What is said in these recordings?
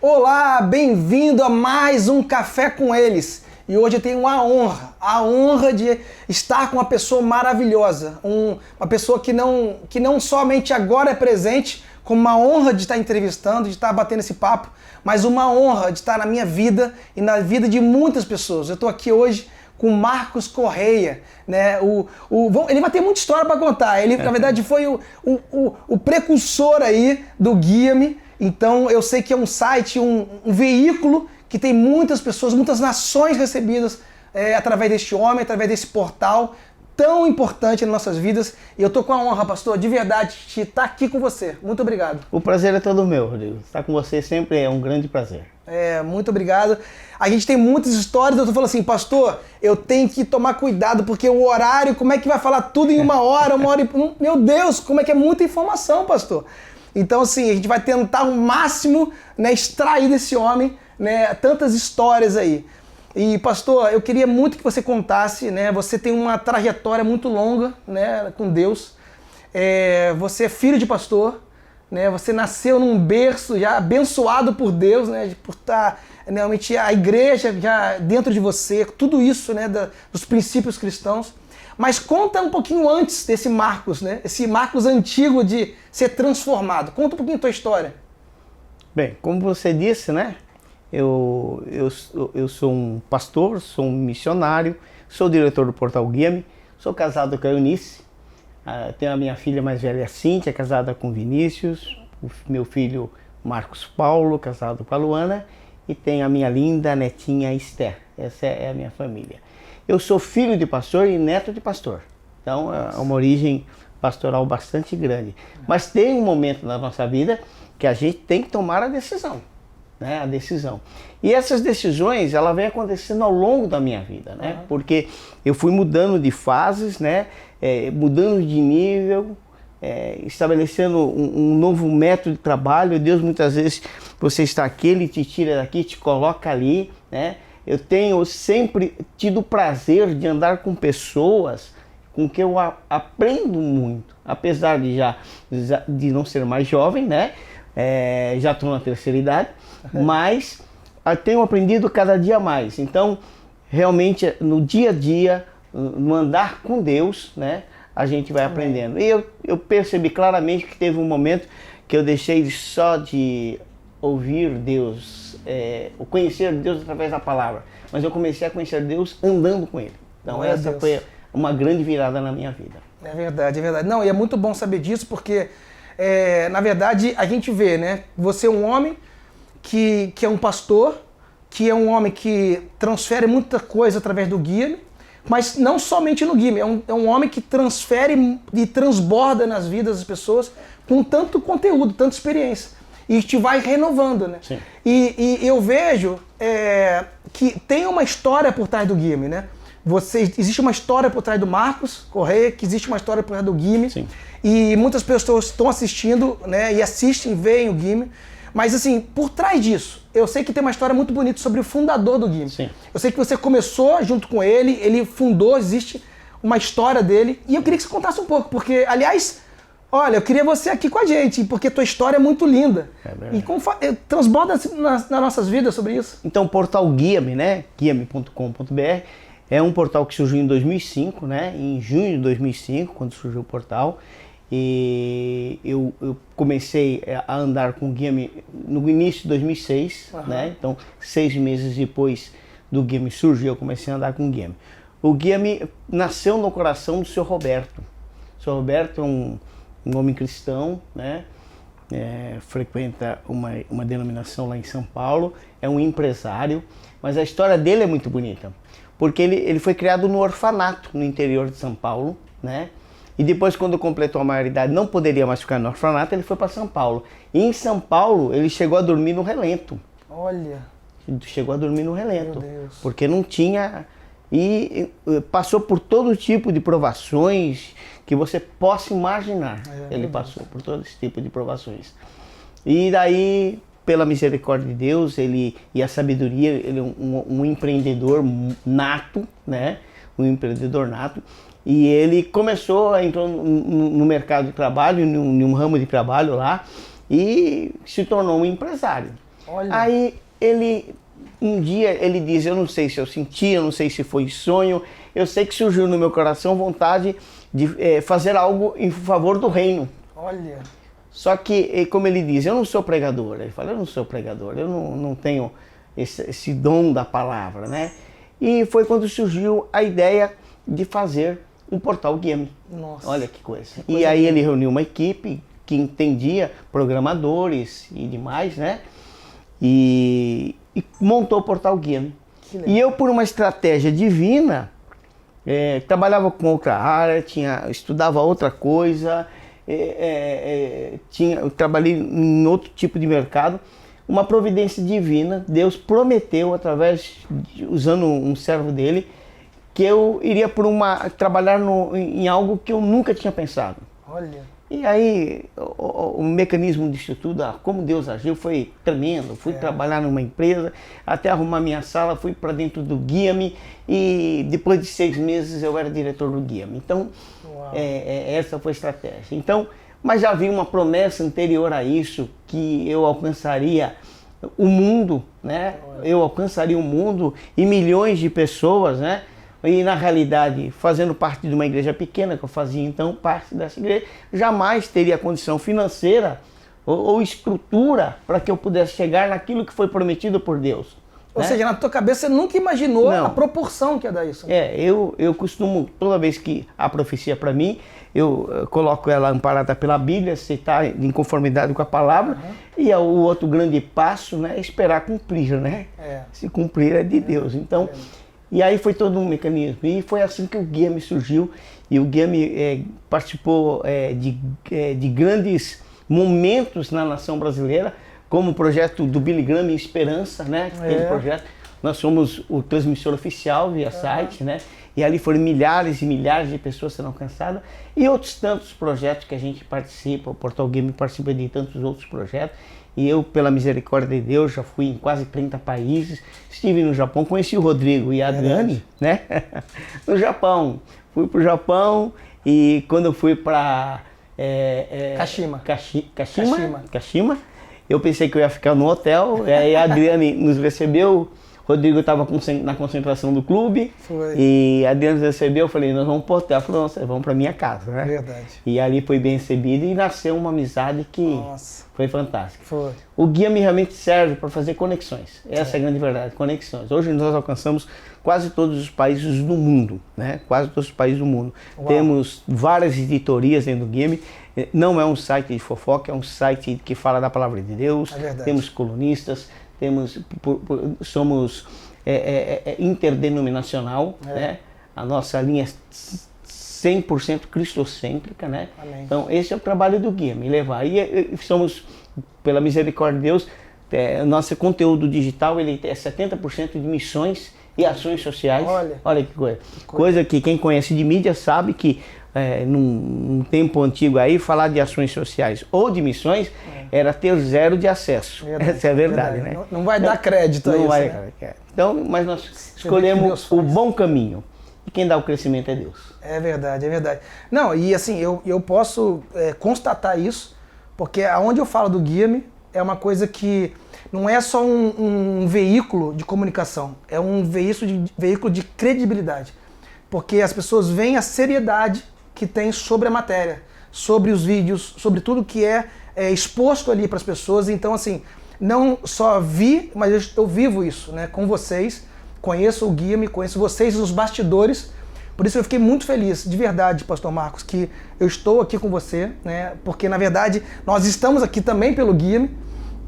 Olá, bem-vindo a mais um Café com Eles. E hoje eu tenho a honra de estar com uma pessoa maravilhosa, uma pessoa que não somente agora é presente, como uma honra de estar entrevistando, de estar batendo esse papo, mas uma honra de estar na minha vida e na vida de muitas pessoas. Eu estou aqui hoje com Marcos Correia, né? Ele vai ter muita história para contar. Ele, na verdade, foi o precursor aí do Guia-me. Então, eu sei que é um site, um veículo que tem muitas pessoas, muitas nações recebidas através deste homem, através desse portal tão importante nas nossas vidas. E eu tô com a honra, pastor, de verdade, de estar aqui com você. Muito obrigado. O prazer é todo meu, Rodrigo. Estar com você sempre é um grande prazer. Muito obrigado. A gente tem muitas histórias, eu tô falando assim, pastor, eu tenho que tomar cuidado, porque o horário, como é que vai falar tudo em uma hora e... Meu Deus, como é que é muita informação, pastor. Então, assim, a gente vai tentar o máximo, né, extrair desse homem, né, tantas histórias aí. E, pastor, eu queria muito que você contasse, né, você tem uma trajetória muito longa, né, com Deus. Você é filho de pastor, né, você nasceu num berço já abençoado por Deus, né, por estar realmente a igreja já dentro de você, tudo isso, né, dos princípios cristãos. Mas conta um pouquinho antes desse Marcos, né? Esse Marcos antigo de ser transformado. Conta um pouquinho a tua história. Bem, como você disse, né? Eu sou um pastor, sou um missionário, sou diretor do Portal Guia-me, sou casado com a Eunice, tenho a minha filha mais velha, Cíntia, casada com Vinícius, o meu filho Marcos Paulo, casado com a Luana, e tenho a minha linda netinha Esther. Essa é a minha família. Eu sou filho de pastor e neto de pastor. Então é uma origem pastoral bastante grande. Mas tem um momento na nossa vida que a gente tem que tomar a decisão, né? A decisão. E essas decisões, ela vem acontecendo ao longo da minha vida, né? Porque eu fui mudando de fases, né? Mudando de nível, estabelecendo um novo método de trabalho. Deus, muitas vezes, você está aqui, Ele te tira daqui, te coloca ali, né? Eu tenho sempre tido o prazer de andar com pessoas com que eu aprendo muito, apesar de não ser mais jovem, né? Já estou na terceira idade, mas tenho aprendido cada dia mais. Então, realmente, no dia a dia, no andar com Deus, né? A gente vai aprendendo. E eu percebi claramente que teve um momento que eu deixei só de ouvir Deus, conhecer Deus através da palavra, mas eu comecei a conhecer Deus andando com Ele. Então essa foi uma grande virada na minha vida. É verdade, é verdade. Não, e é muito bom saber disso, porque na verdade a gente vê, né? Você é um homem que é um pastor, que é um homem que transfere muita coisa através do Guia-me, mas não somente no Guia-me, é um homem que transfere e transborda nas vidas das pessoas com tanto conteúdo, tanta experiência. E te vai renovando, né? Sim. E eu vejo que tem uma história por trás do Guia-me, né? Existe uma história por trás do Marcos Correia, que existe uma história por trás do Guia-me. Sim. E muitas pessoas estão assistindo, né? E assistem, veem o Guia-me. Mas assim, por trás disso, eu sei que tem uma história muito bonita sobre o fundador do Guia-me. Sim. Eu sei que você começou junto com ele fundou, existe uma história dele. E eu queria que você contasse um pouco, porque, aliás... Olha, eu queria você aqui com a gente, porque tua história é muito linda. E transborda nas nossas vidas sobre isso. Então, o portal Guia-me, né? Guia-me.com.br é um portal que surgiu em 2005, né? Em junho de 2005, quando surgiu o portal. E eu comecei a andar com o Guia-me no início de 2006, né? Então, 6 meses depois do Guia-me surgir, eu comecei a andar com o Guia-me. O Guia-me nasceu no coração do Sr. Roberto. O Sr. Roberto é um homem cristão, né? Frequenta uma denominação lá em São Paulo, é um empresário, mas a história dele é muito bonita, porque ele foi criado no orfanato no interior de São Paulo, né? E depois, quando completou a maioridade, não poderia mais ficar no orfanato, ele foi para São Paulo. E em São Paulo, ele chegou a dormir no relento. Olha! Chegou a dormir no relento, meu Deus. Porque não tinha... E passou por todo tipo de provações que você possa imaginar. Ele passou por todo esse tipo de provações. E daí, pela misericórdia de Deus, ele e a sabedoria, ele é um empreendedor nato, né? Um empreendedor nato. E ele entrou no mercado de trabalho, num ramo de trabalho lá, e se tornou um empresário. Olha. Aí um dia ele diz, eu não sei se eu senti, eu não sei se foi sonho, eu sei que surgiu no meu coração vontade de fazer algo em favor do reino. Olha. Só que, como ele diz, eu não sou pregador. Ele fala, eu não sou pregador, eu não tenho esse dom da palavra, né? E foi quando surgiu a ideia de fazer um portal Guia-me. Nossa. Olha que coisa. E aí ele reuniu uma equipe que entendia programadores e demais, né? E montou o portal Guia-me. E eu, por uma estratégia divina, trabalhava com outra área, estudava outra coisa, eu trabalhei em outro tipo de mercado. Uma providência divina, Deus prometeu, usando um servo dele, que eu iria trabalhar em algo que eu nunca tinha pensado. Olha. E aí, o mecanismo disso tudo, como Deus agiu, foi tremendo. Fui trabalhar numa empresa, até arrumar minha sala, fui para dentro do Guia-me e depois de 6 meses eu era diretor do Guia-me. Então, essa foi a estratégia. Então, mas já havia uma promessa anterior a isso, que eu alcançaria o mundo, né? Eu alcançaria o mundo e milhões de pessoas, né? E na realidade, fazendo parte de uma igreja pequena, que eu fazia então parte dessa igreja, jamais teria condição financeira ou estrutura para que eu pudesse chegar naquilo que foi prometido por Deus. Ou seja, na tua cabeça você nunca imaginou a proporção que ia dar isso. Eu costumo, toda vez que há profecia para mim, eu coloco ela amparada pela Bíblia, se está em conformidade com a palavra, e o outro grande passo, né, é esperar cumprir, né? Se cumprir é de Deus. Então, e aí foi todo um mecanismo. E foi assim que o Guia-me surgiu. E o Guia-me participou de grandes momentos na nação brasileira, como o projeto do Billy Graham Esperança, né? Aquele projeto. Nós somos o transmissor oficial via site, né? E ali foram milhares e milhares de pessoas sendo alcançadas. E outros tantos projetos que a gente participa. O Portal Guia-me participa de tantos outros projetos. E eu, pela misericórdia de Deus, já fui em quase 30 países. Estive no Japão, conheci o Rodrigo e a Adriane, né? No Japão. Fui para o Japão e quando eu fui para Kashima, eu pensei que eu ia ficar no hotel. Aí a Adriane nos recebeu. Rodrigo estava na concentração do clube. E a Adriane nos recebeu. Eu falei, nós vamos para o hotel. Ela falou, nossa, vamos para minha casa, né? Verdade. E ali foi bem recebido e nasceu uma amizade que foi fantástica. Foi. O Guia-me realmente serve para fazer conexões. Essa é a grande verdade, conexões. Hoje nós alcançamos quase todos os países do mundo, né? Quase todos os países do mundo. Uau. Temos várias editorias dentro do Guia-me. Não é um site de fofoca, é um site que fala da palavra de Deus. É verdade. Temos colunistas, somos interdenominacional, né? A nossa linha é 100% cristocêntrica, né? Amém. Então esse é o trabalho do Guia-me, levar. E somos, pela misericórdia de Deus, nosso conteúdo digital ele é 70% de missões e ações sociais. Olha que coisa. Coisa que quem conhece de mídia sabe que num tempo antigo aí, falar de ações sociais ou de missões era ter 0 de acesso. Verdade, essa é a verdade, né? Não vai dar crédito a isso, né? Então, mas nós escolhemos o bom caminho. E quem dá o crescimento é Deus. É verdade, é verdade. Não, e assim, eu posso constatar isso, porque aonde eu falo do Guia-me é uma coisa que não é só um veículo de comunicação, é um veículo de credibilidade. Porque as pessoas veem a seriedade que tem sobre a matéria, sobre os vídeos, sobre tudo que é exposto ali para as pessoas. Então, assim, não só vi, mas eu vivo isso, né, com vocês. Conheço o Guia-me, conheço vocês nos bastidores. Por isso eu fiquei muito feliz, de verdade, Pastor Marcos, que eu estou aqui com você, né, porque, na verdade, nós estamos aqui também pelo Guia-me.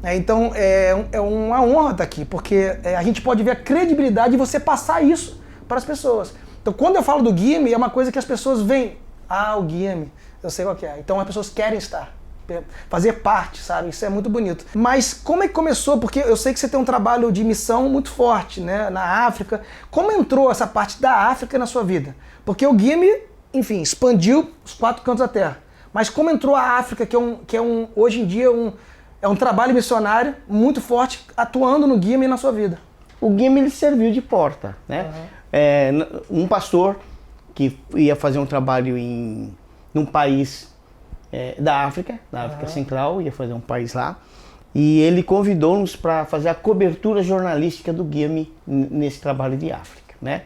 Então, é uma honra estar aqui, porque a gente pode ver a credibilidade de você passar isso para as pessoas. Então, quando eu falo do Guia-me, é uma coisa que as pessoas veem. O Guia-me, eu sei qual que é. Então, as pessoas querem estar, fazer parte, sabe? Isso é muito bonito. Mas como é que começou? Porque eu sei que você tem um trabalho de missão muito forte, né, na África. Como entrou essa parte da África na sua vida? Porque o Guia-me, enfim, expandiu os 4 cantos da terra. Mas como entrou a África, hoje em dia é um trabalho missionário muito forte, atuando no Guia-me na sua vida? O Guia-me ele serviu de porta, né? Um pastor que ia fazer um trabalho num país da África Central, ia fazer um país lá, e ele convidou-nos para fazer a cobertura jornalística do Guia-me nesse trabalho de África, né?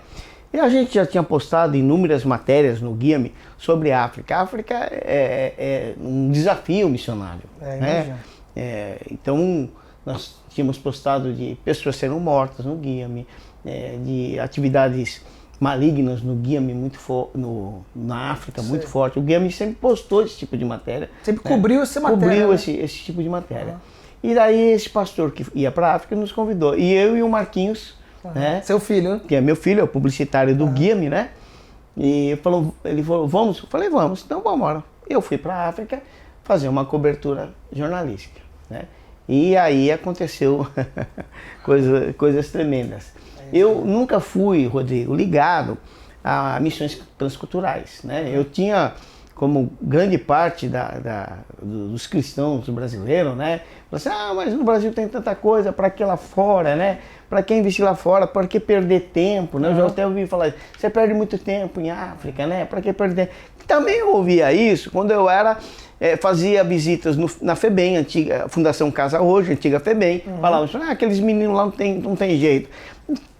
E a gente já tinha postado inúmeras matérias no Guia-me sobre a África. A África é um desafio missionário, né? Então, nós tínhamos postado de pessoas sendo mortas no Guia-me, de atividades malignas no Guia-me na África muito forte. O Guia-me sempre postou esse tipo de matéria. Sempre cobriu essa matéria. Cobriu, né? esse tipo de matéria. E daí esse pastor que ia para a África nos convidou. E eu e o Marquinhos, né? Seu filho, né? Que é meu filho, é o publicitário do Guia-me, né? E ele falou, vamos? Eu falei, vamos, então vamos embora. Eu fui para a África fazer uma cobertura jornalística, né? E aí aconteceu coisas tremendas. Eu nunca fui, Rodrigo, ligado a missões transculturais, né? Eu tinha, como grande parte dos cristãos brasileiros, né? Assim, mas no Brasil tem tanta coisa, para que lá fora, né? Para que investir lá fora, para que perder tempo, né? Eu já até ouvi falar, você perde muito tempo em África, né? Para que perder tempo? Também eu ouvia isso quando eu fazia visitas na FEBEM, antiga Fundação Casa Hoje, antiga FEBEM, falavam assim, aqueles meninos lá não tem jeito.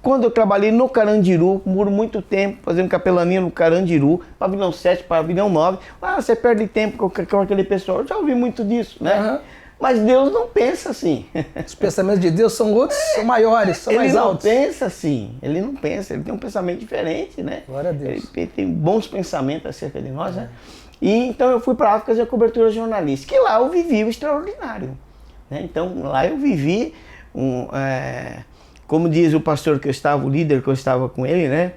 Quando eu trabalhei no Carandiru, por muito tempo, fazendo capelania no Carandiru, pavilhão 7, pavilhão 9, você perde tempo com aquele pessoal. Eu já ouvi muito disso, né? Mas Deus não pensa assim. Os pensamentos de Deus são outros, são maiores, são mais altos. Ele não pensa assim, ele não pensa, ele tem um pensamento diferente, né? Glória a Deus. Ele tem bons pensamentos acerca de nós, né? E então eu fui para a África fazer a cobertura jornalística, e lá eu vivi o extraordinário, né? Então lá eu vivi como diz o pastor que eu estava, o líder que eu estava com ele, né?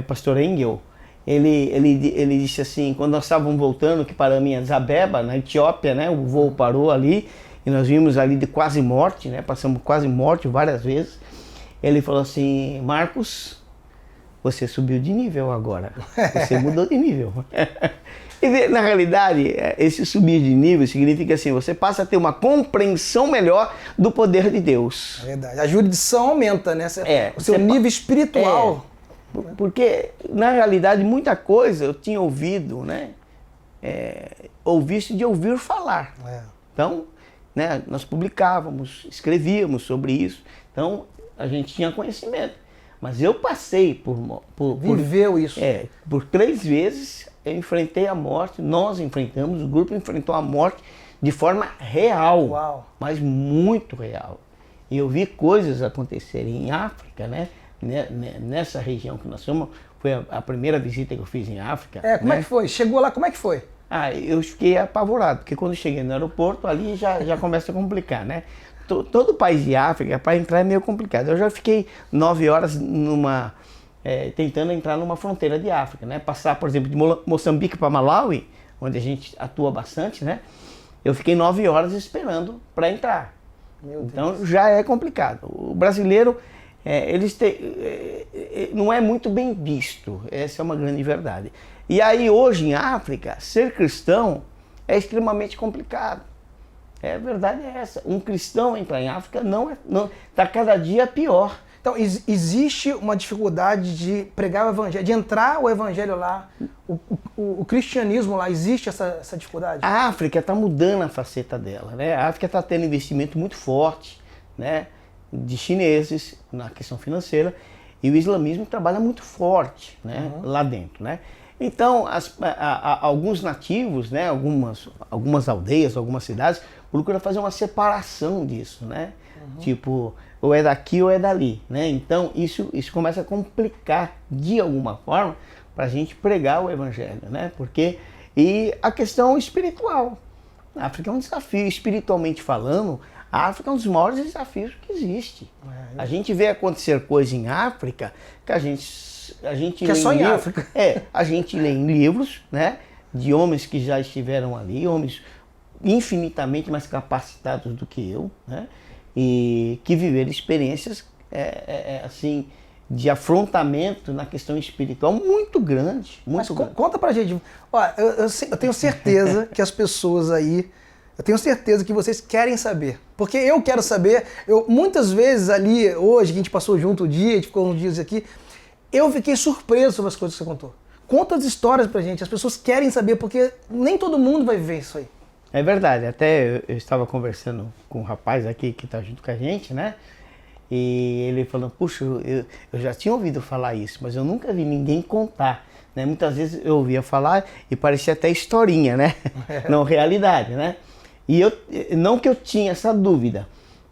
Pastor Engel, ele disse assim, quando nós estávamos voltando, que paramos em Addis Abeba, na Etiópia, né? O voo parou ali, e nós vimos ali de quase morte, né? Passamos quase morte várias vezes. Ele falou assim, Marcos, você subiu de nível agora, você mudou de nível. E na realidade, esse subir de nível significa assim, você passa a ter uma compreensão melhor do poder de Deus. É verdade. A jurisdição aumenta, né? O seu nível espiritual. Porque, na realidade, muita coisa eu tinha ouvido, né? Ouvisse de ouvir falar. Então, né, nós publicávamos, escrevíamos sobre isso. Então, a gente tinha conhecimento. Mas eu passei Viveu isso. Por 3 vezes eu enfrentei a morte, nós enfrentamos, o grupo enfrentou a morte de forma real. Uau. Mas muito real. E eu vi coisas acontecerem em África, né? Nessa região que nós somos, foi a primeira visita que eu fiz em África. Como é que foi? Chegou lá, como é que foi? Eu fiquei apavorado, porque quando eu cheguei no aeroporto, ali já começa a complicar, né? Todo país de África, para entrar é meio complicado. Eu já fiquei 9 horas tentando entrar numa fronteira de África, né? Passar, por exemplo, de Moçambique para Malawi, onde a gente atua bastante, né? Eu fiquei 9 horas esperando para entrar. Então já é complicado. O brasileiro, não é muito bem visto, essa é uma grande verdade. E aí hoje em África, ser cristão é extremamente complicado. A verdade é essa, um cristão entrar em África está cada dia pior. Então, existe uma dificuldade de pregar o evangelho, de entrar o evangelho lá, o cristianismo lá, existe essa dificuldade? A África está mudando a faceta dela, né? A África está tendo investimento muito forte, né, de chineses na questão financeira, e o islamismo trabalha muito forte, né, lá dentro, né? Então, alguns nativos, né, algumas aldeias, algumas cidades, procuram fazer uma separação disso, né? Tipo, ou é daqui ou é dali, né? Então, isso começa a complicar de alguma forma para a gente pregar o evangelho, né? E a questão espiritual. A África é um desafio, espiritualmente falando, a África é um dos maiores desafios que existe. A gente vê acontecer coisas em África que a gente que é só em África. A gente lê em livros, né, de homens que já estiveram ali, homens infinitamente mais capacitados do que eu, né, e que viveram experiências assim, de afrontamento na questão espiritual muito grande. Muito grande. Conta pra gente. Ó, eu tenho certeza que as pessoas aí, eu tenho certeza que vocês querem saber. Porque eu quero saber, muitas vezes ali, hoje, que a gente passou junto o dia, a gente ficou uns dias aqui, eu fiquei surpreso sobre as coisas que você contou. Conta as histórias pra gente, as pessoas querem saber, porque nem todo mundo vai viver isso aí. É verdade, até eu estava conversando com um rapaz aqui que está junto com a gente, né? E ele falou, puxa, eu já tinha ouvido falar isso, mas eu nunca vi ninguém contar, né? Muitas vezes eu ouvia falar e parecia até historinha, né? Não realidade, né? E eu, não que eu tinha essa dúvida,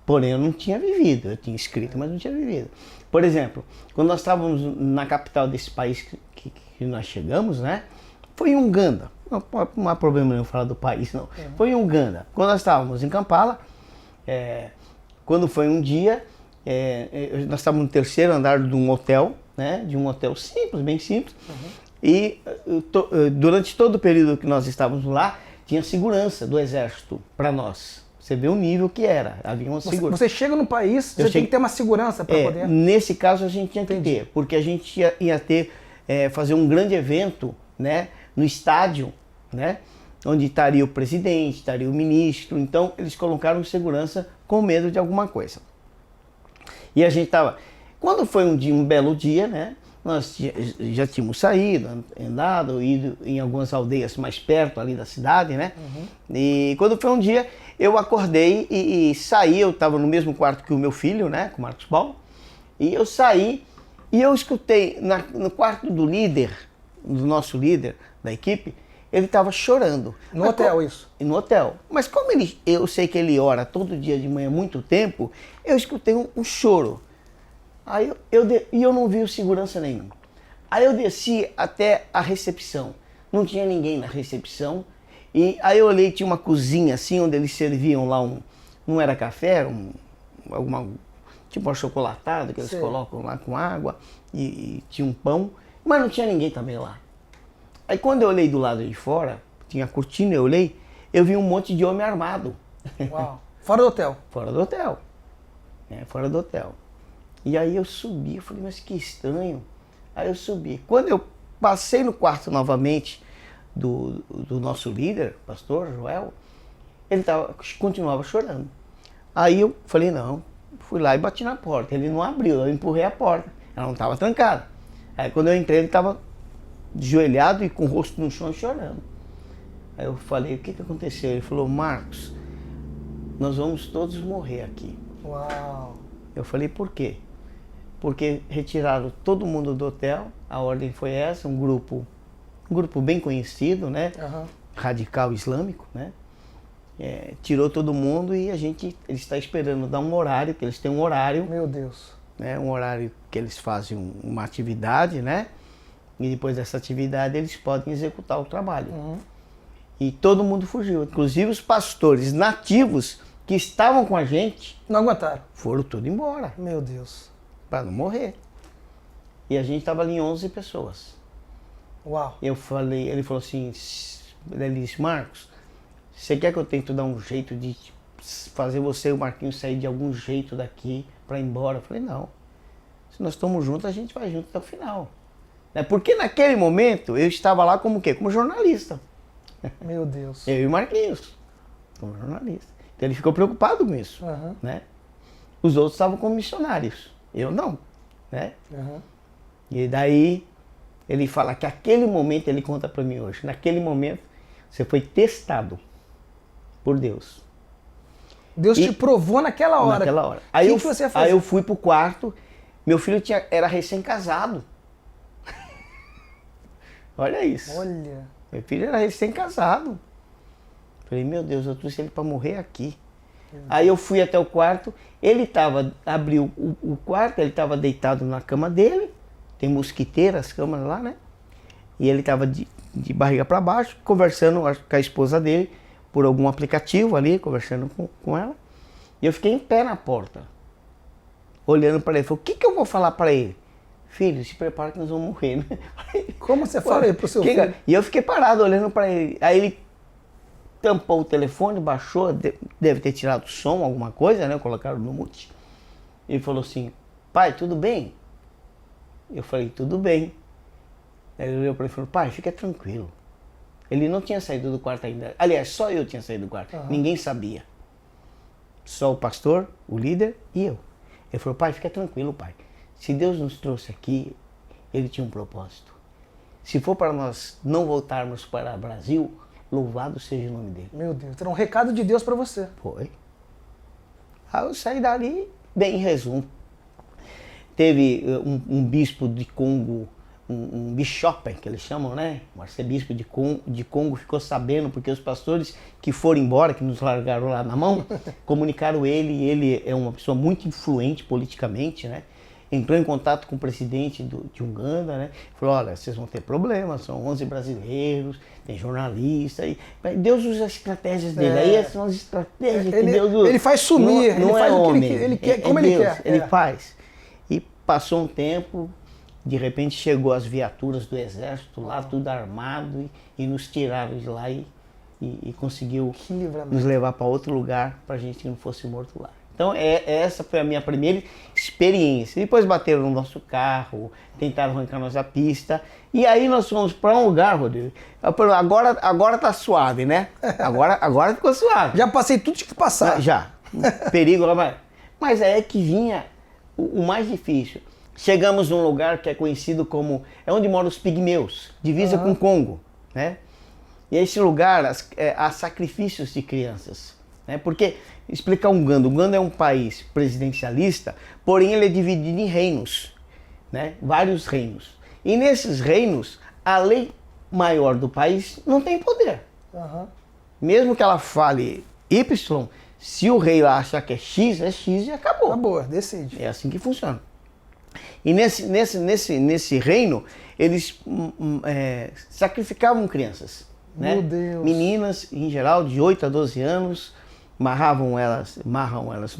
porém eu não tinha vivido, eu tinha escrito, mas não tinha vivido. Por exemplo, quando nós estávamos na capital desse país que nós chegamos, né? Foi em Uganda. Não há problema nenhum falar do país, não. Foi em Uganda. Quando nós estávamos em Kampala, quando foi um dia, nós estávamos no terceiro andar de um hotel, né? De um hotel simples, bem simples. E durante todo o período que nós estávamos lá, tinha segurança do exército para nós. Você vê o nível que era. Havia uma segurança. Você chega no país, você tem que ter uma segurança para poder... Nesse caso a gente tinha que ter, porque a gente ia ter, fazer um grande evento, né? No estádio, né? Onde estaria o presidente, estaria o ministro. Então eles colocaram segurança com medo de alguma coisa. E a gente estava... Quando foi um belo dia, né? Nós já tínhamos saído, andado, ido em algumas aldeias mais perto ali da cidade, né? E quando foi um dia, eu acordei e saí. Eu estava no mesmo quarto que o meu filho, né? Com o Marcos Paulo. E eu saí e eu escutei no quarto do líder, do nosso líder da equipe, ele estava chorando. No hotel, isso? No hotel. Mas como eu sei que ele ora todo dia de manhã muito tempo, eu escutei um choro. Aí eu não vi segurança nenhum. Aí eu desci até a recepção. Não tinha ninguém na recepção. E aí eu olhei, tinha uma cozinha assim, onde eles serviam lá não era café, era tipo um achocolatado que eles colocam lá com água. E tinha um pão. Mas não tinha ninguém também lá. Aí quando eu olhei do lado de fora, tinha a cortina, eu vi um monte de homem armado. Uau. Fora do hotel? Fora do hotel. Fora do hotel. E aí eu subi, eu falei, mas que estranho. Aí eu subi. Quando eu passei no quarto novamente do nosso líder, pastor Joel, ele continuava chorando. Aí eu falei, não, fui lá e bati na porta. Ele não abriu, eu empurrei a porta. Ela não estava trancada. Aí quando eu entrei, ele estava ajoelhado e com o rosto no chão chorando. Aí eu falei, o que aconteceu? Ele falou, Marcos, nós vamos todos morrer aqui. Uau! Eu falei, por quê? Porque retiraram todo mundo do hotel, a ordem foi essa, um grupo bem conhecido, né? Radical islâmico, né? Tirou todo mundo e ele está esperando dar um horário, que eles têm um horário. Meu Deus. Né? Um horário que eles fazem uma atividade, né? E depois dessa atividade eles podem executar o trabalho. E todo mundo fugiu, inclusive os pastores nativos que estavam com a gente. Não aguentaram? Foram tudo embora. Meu Deus. Para não morrer. E a gente estava ali em 11 pessoas. Uau. Ele falou assim, ele disse, Marcos, você quer que eu tente dar um jeito de fazer você e o Marquinhos sair de algum jeito daqui para ir embora? Eu falei, não. Se nós estamos juntos, a gente vai junto até o final. Porque naquele momento eu estava lá como o quê? Como jornalista. Meu Deus. Eu e o Marquinhos, como jornalista. Então ele ficou preocupado com isso. Né? Os outros estavam como missionários. Eu não. Né? E daí ele fala que aquele momento, ele conta para mim hoje, naquele momento você foi testado por Deus. Deus te provou naquela hora. Naquela hora. O que você ia fazer? Aí eu fui pro quarto, meu filho era recém-casado. Olha isso. Olha. Meu filho era recém-casado. Falei, meu Deus, eu trouxe ele para morrer aqui. Aí eu fui até o quarto, abriu o quarto, ele estava deitado na cama dele, tem mosquiteira, as camas lá, né? E ele estava de barriga para baixo, conversando com a esposa dele, por algum aplicativo ali, conversando com ela. E eu fiquei em pé na porta, olhando para ele. Falei, o que eu vou falar para ele? Filho, se prepara que nós vamos morrer, né? Como você fala aí pro seu filho? E eu fiquei parado olhando para ele. Aí ele tampou o telefone, baixou, deve ter tirado o som, alguma coisa, né? Colocaram no mute. Ele falou assim, pai, tudo bem? Eu falei, tudo bem. Aí ele olhou para mim e falou, pai, fica tranquilo. Ele não tinha saído do quarto ainda. Aliás, só eu tinha saído do quarto. Ninguém sabia. Só o pastor, o líder e eu. Ele falou, pai, fica tranquilo, pai. Se Deus nos trouxe aqui, Ele tinha um propósito. Se for para nós não voltarmos para o Brasil, Louvado seja o nome dele. Meu Deus, era um recado de Deus para você. Foi. Aí eu saí dali, bem em resumo. Teve um bispo de Congo, um bishop, que eles chamam, né? Um arcebispo de Congo ficou sabendo, porque os pastores que foram embora, que nos largaram lá na mão, comunicaram ele, e ele é uma pessoa muito influente politicamente, né? Entrou em contato com o presidente de Uganda, né? Falou, olha, vocês vão ter problemas, são 11 brasileiros, tem jornalista, e Deus usa as estratégias dele. Aí são as estratégias que Deus usa. Ele faz sumir, não ele faz é o que homem, ele quer, como ele Deus, quer. Ele faz. E passou um tempo, de repente chegou as viaturas do exército lá, tudo armado, e nos tiraram de lá e conseguiu nos levar para outro lugar, para a gente que não fosse morto lá. Então essa foi a minha primeira experiência. Depois bateram no nosso carro, tentaram arrancar nossa pista. E aí nós fomos para um lugar, Rodrigo. Agora tá suave, né? Agora ficou suave. Já passei tudo que tinha que passar. Já. Perigo lá. Mas é que vinha o mais difícil. Chegamos num lugar que é conhecido como... É onde moram os pigmeus, divisa com o Congo, né? E esse lugar há sacrifícios de crianças. Porque, explicar Uganda é um país presidencialista, porém ele é dividido em reinos, né? Vários reinos. E nesses reinos, a lei maior do país não tem poder. Mesmo que ela fale Y, se o rei lá achar que é X e acabou. Acabou, decide. É assim que funciona. E nesse reino, eles sacrificavam crianças. Né? Meu Deus. Meninas, em geral, de 8 a 12 anos, amarram elas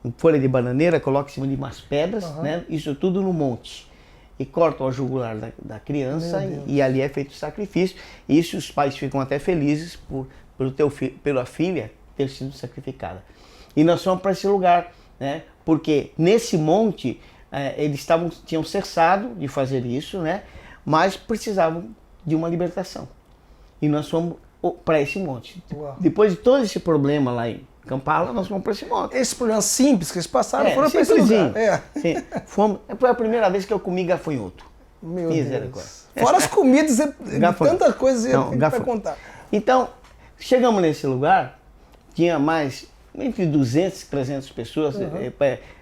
em folha de bananeira, colocam em cima de umas pedras, né? Isso tudo no monte. E cortam a jugular da criança e ali é feito o sacrifício. E isso os pais ficam até felizes pela filha ter sido sacrificada. E nós fomos para esse lugar, né? Porque nesse monte eles tinham cessado de fazer isso, né? Mas precisavam de uma libertação. E nós fomos para esse monte. Uau. Depois de todo esse problema lá em Kampala, nós fomos para esse monte. Esses problemas simples que eles passaram foram para esse lugar. Sim. Foi a primeira vez que eu comi gafanhoto. Meu Deus. Fora as comidas, tanta coisa para contar. Então, chegamos nesse lugar, tinha mais entre 200 e 300 pessoas,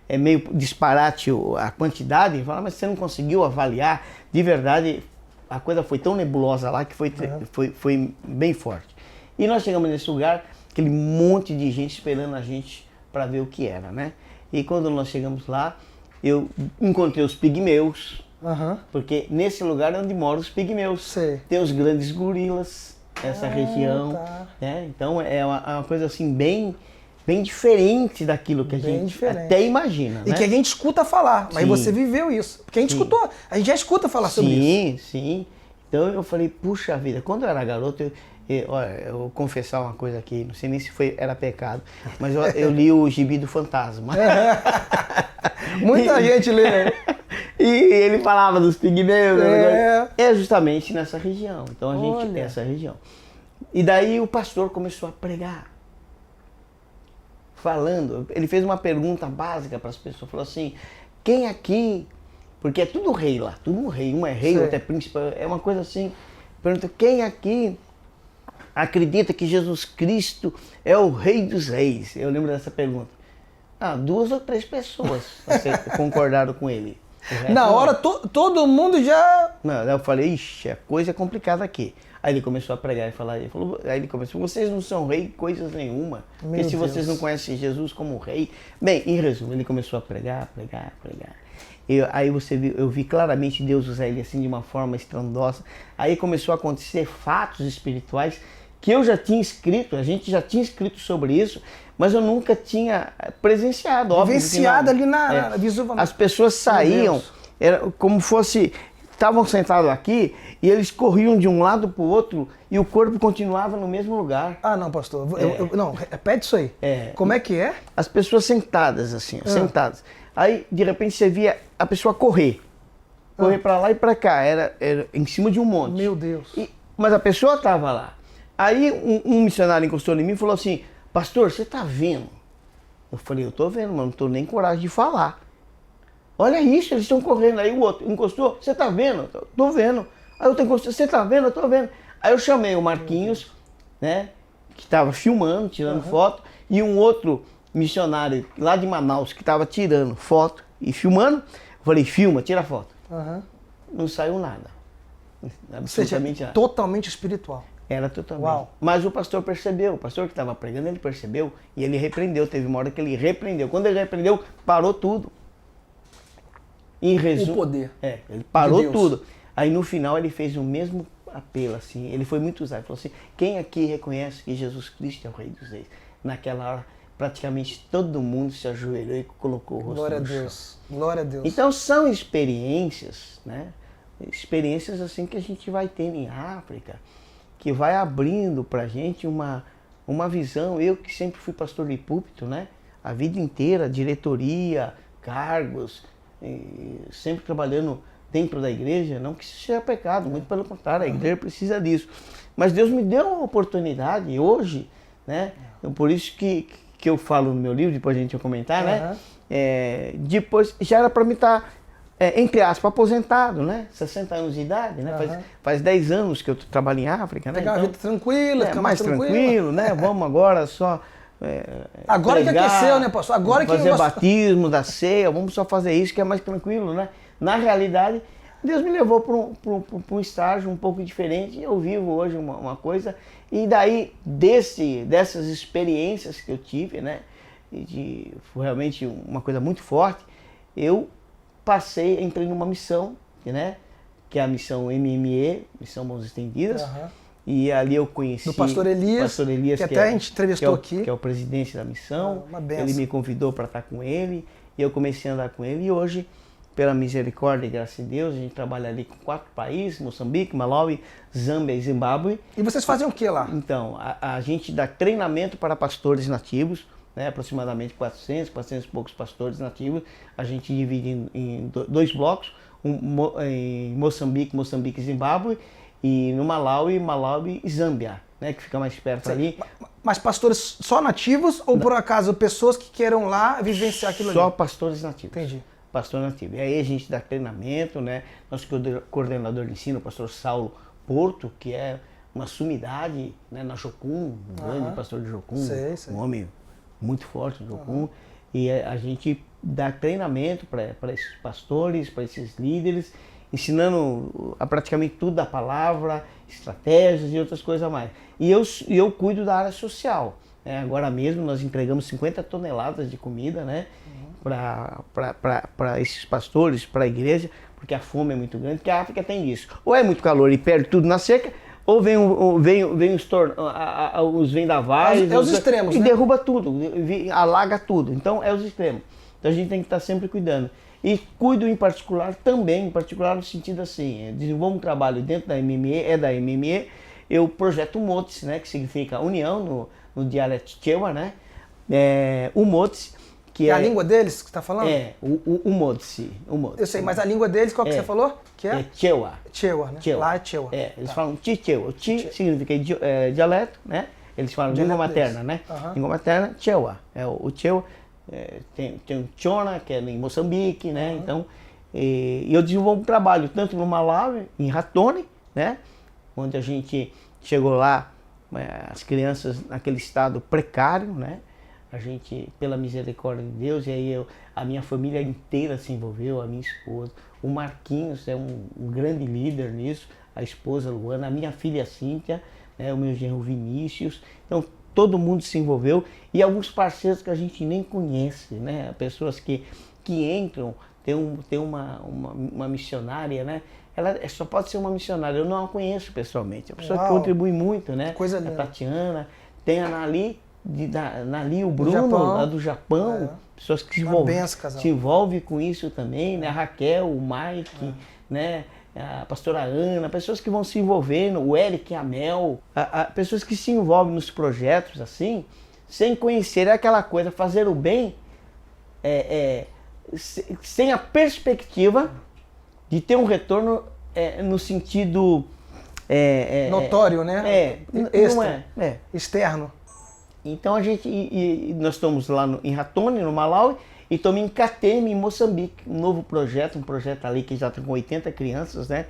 é meio disparate a quantidade, mas você não conseguiu avaliar, de verdade, a coisa foi tão nebulosa lá que foi bem forte. E nós chegamos nesse lugar, aquele monte de gente esperando a gente para ver o que era, né? E quando nós chegamos lá, eu encontrei os pigmeus, porque nesse lugar é onde moram os pigmeus. Sei. Tem os grandes gorilas, essa região, né? Então é uma coisa assim bem diferente daquilo que a gente até imagina. E que a gente escuta falar, mas você viveu isso. Porque a gente escutou, a gente já escuta falar sobre isso. Sim. Então eu falei, puxa vida, quando eu era garoto, olha, eu vou confessar uma coisa aqui, não sei nem se era pecado, mas eu li o Gibi do Fantasma. Muita gente lê. E ele falava dos pigmeus. É justamente nessa região. Então a gente essa região. E daí o pastor começou a pregar. Falando, ele fez uma pergunta básica para as pessoas, falou assim, quem aqui, porque é tudo rei lá, tudo um rei, um é rei, outro é príncipe, é uma coisa assim, pergunta, quem aqui acredita que Jesus Cristo é o rei dos reis? Eu lembro dessa pergunta. 2 ou 3 pessoas concordaram com ele. Na hora todo mundo já... Não, eu falei, ixi, a coisa é complicada aqui. Aí ele começou a pregar e falar, aí ele começou, vocês não são rei coisas nenhuma, porque se vocês não conhecem Jesus como rei... Bem, em resumo, ele começou a pregar. Aí eu vi claramente Deus usar ele assim de uma forma estrondosa. Aí começou a acontecer fatos espirituais que eu já tinha escrito, a gente já tinha escrito sobre isso, mas eu nunca tinha presenciado. Vivenciado ali visualmente. As pessoas saíam, era como fosse... Estavam sentados aqui e eles corriam de um lado para o outro e o corpo continuava no mesmo lugar. Não, pastor. Não, repete isso aí. Como é que é? As pessoas sentadas assim, sentadas. Aí, de repente, você via a pessoa correr para lá e para cá. Era em cima de um monte. Meu Deus. Mas a pessoa estava lá. Aí um missionário encostou em mim e falou assim, pastor, você está vendo? Eu falei, eu estou vendo, mas não estou nem com coragem de falar. Olha isso, eles estão correndo. Aí o outro encostou, você tá vendo? Tô vendo. Aí o outro encostou, você tá vendo? Eu tô vendo. Aí eu chamei o Marquinhos né, que estava filmando, tirando foto, e um outro missionário lá de Manaus que estava tirando foto e filmando. Eu falei, filma, tira foto. Não saiu nada. Absolutamente nada. Totalmente espiritual. Era totalmente. Uau. Mas o pastor percebeu, o pastor que estava pregando, ele percebeu e ele repreendeu. Teve uma hora que ele repreendeu. Quando ele repreendeu, parou tudo. Em resumo, O poder. Ele parou de Deus. tudo. Aí no final ele fez o mesmo apelo, assim. Ele foi muito usado. Ele falou assim, quem aqui reconhece que Jesus Cristo é o Rei dos Reis? Naquela hora, praticamente todo mundo se ajoelhou e colocou o rosto Glória a no chão. Deus. Glória a Deus. Então são experiências, né? Experiências assim que a gente vai tendo em África, que vai abrindo pra gente uma visão. Eu que sempre fui pastor de púlpito, né? A vida inteira, diretoria, cargos, sempre trabalhando dentro da igreja, não que isso seja pecado, muito pelo contrário, a igreja precisa disso. Mas Deus me deu uma oportunidade hoje, né? Então, por isso que eu falo no meu livro, depois a gente vai comentar, né? Depois já era para mim estar, entre aspas, aposentado, né? 60 anos de idade, né? Faz 10 anos que eu trabalho em África, né? Pegar uma vida tranquila, ficar mais tranquilo, né? Vamos agora só agora pregar, que aqueceu, né, pastor? Agora fazer que batismo da ceia, vamos só fazer isso que é mais tranquilo, né? Na realidade, Deus me levou para um estágio um pouco diferente e eu vivo hoje uma coisa. E daí, dessas experiências que eu tive, né? Foi realmente uma coisa muito forte, eu entrei numa missão, né? Que é a missão MME, Missão Mãos Estendidas. E ali eu conheci do pastor Elias, que até a gente entrevistou aqui. Que é o presidente da missão. Uma benção. Ele me convidou para estar com ele e eu comecei a andar com ele. E hoje, pela misericórdia e graça de Deus, a gente trabalha ali com 4 países, Moçambique, Malawi, Zâmbia e Zimbábue. E vocês fazem o que lá? Então, a gente dá treinamento para pastores nativos, né, aproximadamente 400 e poucos pastores nativos. A gente divide em 2 blocos, em Moçambique e Zimbábue, e no Malawi e Zâmbia, né, que fica mais perto ali. Mas pastores só nativos ou por acaso pessoas que queiram lá vivenciar aquilo ali? Só pastores nativos. Entendi. Pastor nativo. E aí a gente dá treinamento, né? Nosso coordenador de ensino, o pastor Saulo Porto, que é uma sumidade, né, na Jocum, um grande pastor de Jocum, um homem muito forte de Jocum. E a gente dá treinamento para esses pastores, para esses líderes, ensinando a praticamente tudo da palavra, estratégias e outras coisas a mais. E eu cuido da área social. Né? Agora mesmo nós entregamos 50 toneladas de comida, né? Para esses pastores, para a igreja, porque a fome é muito grande, porque a África tem isso. Ou é muito calor e perde tudo na seca, ou vem os vendavais os extremos, e né? derruba tudo, alaga tudo. Então é os extremos. Então a gente tem que estar sempre cuidando. E cuido em particular no sentido assim, desenvolvo um trabalho dentro da MME, eu projeto o MOTS, né, que significa união no dialeto Chewa, né? O MOTS, que a língua deles que você está falando? O MOTS. Eu sei, mas a língua deles, qual que você falou? Que é Chewa. Chewa, né? Chewa. Lá é Chewa. Eles falam Chewa. O significa dialeto, né? Eles falam língua materna, né? Língua materna, Chewa. O Chewa. Tem o Chona, que é em Moçambique, né? Então, eu desenvolvo um trabalho tanto no Malawi, em Ratone, né? Onde a gente chegou lá, as crianças naquele estado precário, né? A gente, pela misericórdia de Deus, e aí a minha família inteira se envolveu, a minha esposa. O Marquinhos é um grande líder nisso, a esposa Luana, a minha filha Cíntia, né? O meu genro Vinícius. Então, todo mundo se envolveu e alguns parceiros que a gente nem conhece, né? Pessoas que entram, tem uma missionária, né? Ela só pode ser uma missionária, eu não a conheço pessoalmente. A pessoa que contribui muito, né? Coisa linda. A Tatiana, tem a Nali, o Bruno, lá do Japão, pessoas que se envolvem com isso também, né? A Raquel, o Mike, né? A pastora Ana, pessoas que vão se envolvendo, o Eric, a Mel, pessoas que se envolvem nos projetos assim, sem conhecer aquela coisa, fazer o bem, sem a perspectiva de ter um retorno no sentido notório, né? Externo. Então nós estamos lá em Ratone, no Malawi, e estamos em Kateme, em Moçambique, um projeto ali que já está com 80 crianças, né?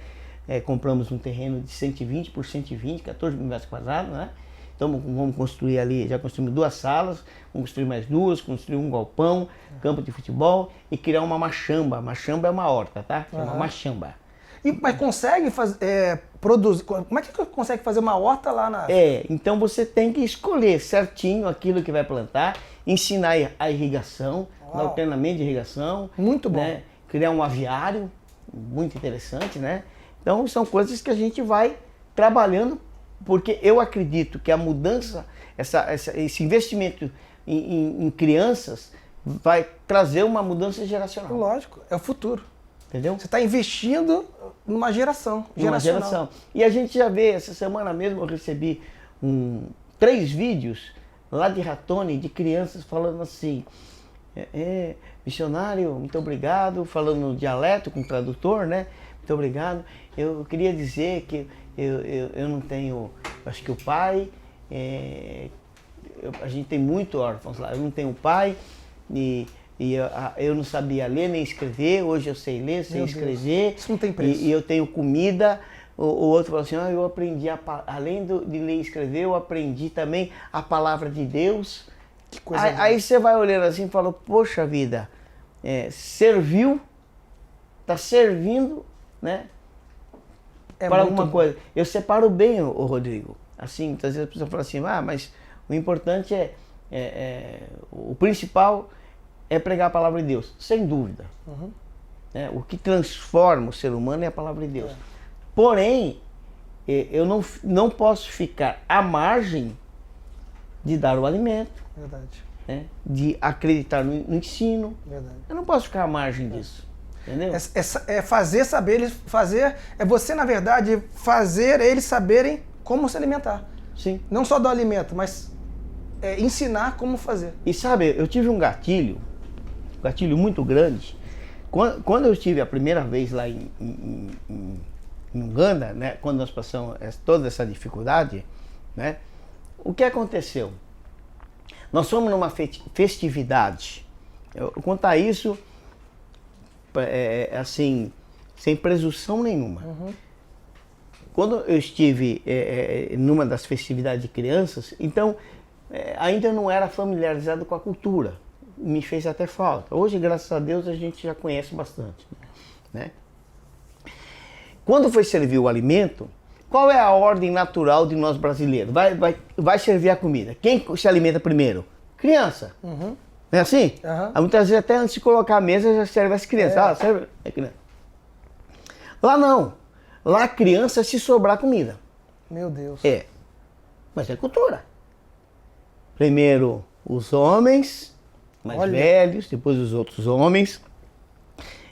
Compramos um terreno de 120 por 120, 14 mil metros quadrados, né? Então vamos construir ali, já construímos 2 salas, vamos construir mais 2, construir um galpão, campo de futebol e criar uma machamba. Machamba é uma horta, tá? Chama machamba. Mas consegue produzir, como é que consegue fazer uma horta lá na... Então você tem que escolher certinho aquilo que vai plantar, ensinar a irrigação, dar o treinamento de irrigação. Muito bom. Né? Criar um aviário, muito interessante, né? Então são coisas que a gente vai trabalhando, porque eu acredito que a mudança, esse investimento em crianças vai trazer uma mudança geracional. Lógico, é o futuro. Entendeu? Você está investindo numa geração. Uma geração. E a gente já vê, essa semana mesmo eu recebi 3 vídeos lá de Ratonhi, de crianças falando assim, missionário, muito obrigado, falando no dialeto com o tradutor, né? Muito obrigado. Eu queria dizer que eu não tenho, acho que o pai, a gente tem muito órfãos lá, eu não tenho pai e eu não sabia ler nem escrever, hoje eu sei ler, sei escrever. Isso não tem preço. E eu tenho comida. O outro falou assim, eu aprendi, além de ler e escrever, eu aprendi também a palavra de Deus. Que coisa aí você vai olhando assim e fala, poxa vida, serviu, está servindo, né? Para alguma coisa. Eu separo bem, o Rodrigo. Assim, muitas vezes a pessoa fala assim, mas o importante o principal é pregar a palavra de Deus, sem dúvida. O que transforma o ser humano é a palavra de Deus. Porém, eu não posso ficar à margem de dar o alimento, verdade. De acreditar no ensino. Verdade. Eu não posso ficar à margem disso. Entendeu? Fazer saber eles fazer, você na verdade fazer eles saberem como se alimentar. Sim. Não só do alimento, mas ensinar como fazer. E sabe, eu tive um gatilho muito grande. Quando eu estive a primeira vez lá em Uganda, né, quando nós passamos toda essa dificuldade, né, o que aconteceu? Nós fomos numa festividade. Eu vou contar isso assim, sem presunção nenhuma. Quando eu estive numa das festividades de crianças, então ainda não era familiarizado com a cultura. Me fez até falta. Hoje, graças a Deus, a gente já conhece bastante. Né? Quando foi servir o alimento, qual é a ordem natural de nós brasileiros? Vai servir a comida. Quem se alimenta primeiro? Criança. Não é assim? Muitas vezes até antes de colocar a mesa já serve as crianças. Serve a criança. Lá não. Lá a criança se sobrar comida. Meu Deus. Mas é cultura. Primeiro os homens mais velhos, depois os outros homens,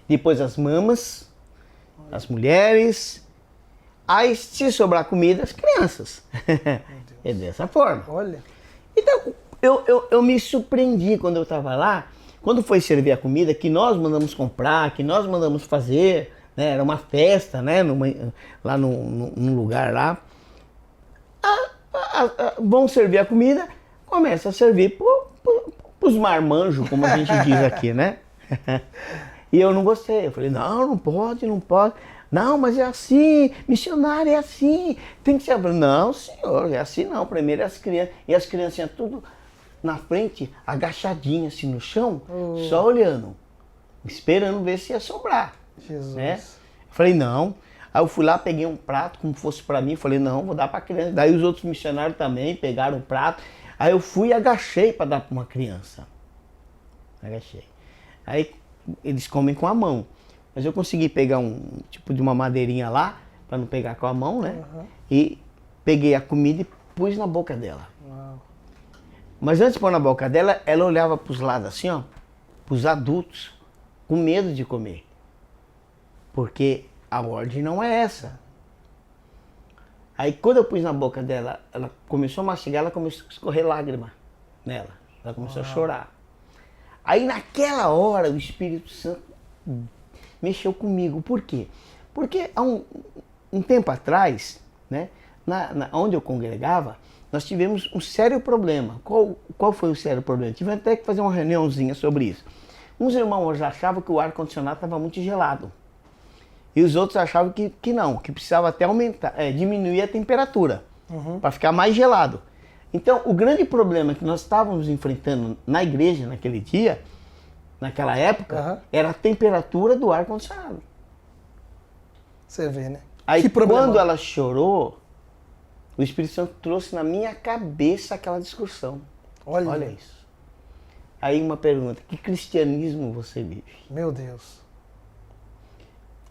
depois as mamas, as mulheres, aí se sobrar comida, as crianças. É dessa forma. Olha. Então, eu me surpreendi quando eu estava lá, quando foi servir a comida, que nós mandamos comprar, que nós mandamos fazer, né? Era uma festa, né? Lá num lugar lá. Vão servir a comida, começa a servir os marmanjos, como a gente diz aqui, né? E eu não gostei. Eu falei, não pode. Não, mas é assim, missionário é assim, tem que ser... Não, senhor, é assim não. Primeiro as crianças, e as criancinhas tudo na frente, agachadinhas assim no chão, só olhando, esperando ver se ia sobrar. Jesus. Né? Eu falei, não. Aí eu fui lá, peguei um prato, como fosse pra mim, falei, não, vou dar pra criança. Daí os outros missionários também pegaram o prato. Aí eu fui e agachei para dar para uma criança. Agachei. Aí eles comem com a mão. Mas eu consegui pegar um tipo de uma madeirinha lá, para não pegar com a mão, né? E peguei a comida e pus na boca dela. Mas antes de pôr na boca dela, ela olhava para os lados assim, ó, para os adultos, com medo de comer. Porque a ordem não é essa. Aí quando eu pus na boca dela, ela começou a mastigar, ela começou a escorrer lágrima nela. Ela começou a chorar. Aí naquela hora o Espírito Santo mexeu comigo. Por quê? Porque há um tempo atrás, né, onde eu congregava, nós tivemos um sério problema. Qual foi o sério problema? Tivemos até que fazer uma reuniãozinha sobre isso. Uns irmãos achavam que o ar-condicionado estava muito gelado. E os outros achavam que não, que precisava até aumentar, diminuir a temperatura, para ficar mais gelado. Então, o grande problema que nós estávamos enfrentando na igreja naquele dia, naquela época, era a temperatura do ar-condicionado. Você vê, né? Aí, quando ela chorou, o Espírito Santo trouxe na minha cabeça aquela discussão. Olha isso. Aí uma pergunta, que cristianismo você vive? Meu Deus.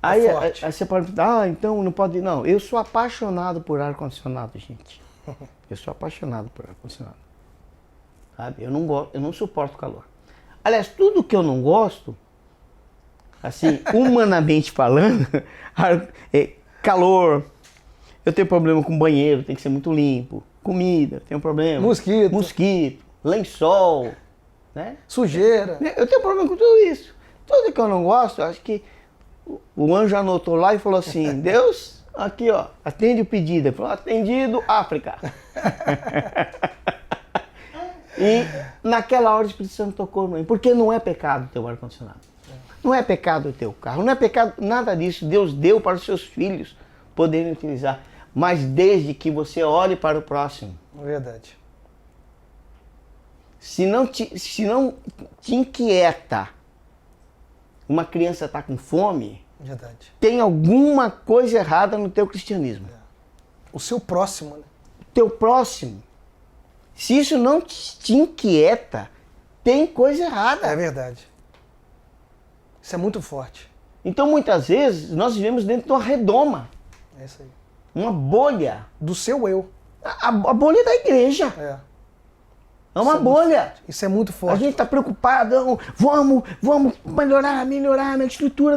Aí você pode pensar, então não pode... Não, eu sou apaixonado por ar-condicionado, gente. Eu sou apaixonado por ar-condicionado. Sabe? Eu não gosto, eu não suporto calor. Aliás, tudo que eu não gosto, assim, humanamente falando, calor, eu tenho problema com banheiro, tem que ser muito limpo, comida, tenho problema. Mosquito, lençol, né? Sujeira. Eu tenho problema com tudo isso. Tudo que eu não gosto, eu acho que o anjo anotou lá e falou assim, Deus, aqui ó, atende o pedido. Ele falou, atendido, África. E naquela hora o Espírito Santo tocou no mim, porque não é pecado o teu ar-condicionado. Não é pecado o teu carro, não é pecado nada disso. Deus deu para os seus filhos poderem utilizar. Mas desde que você olhe para o próximo. Verdade. Se não te inquieta uma criança está com fome, verdade, tem alguma coisa errada no teu cristianismo. O seu próximo, né? O teu próximo. Se isso não te inquieta, tem coisa errada. É verdade. Isso é muito forte. Então, muitas vezes, nós vivemos dentro de uma redoma. É isso aí. Uma bolha. Do seu eu. A bolha da igreja. É uma bolha. Isso é muito forte. A gente está preocupado, vamos melhorar a estrutura,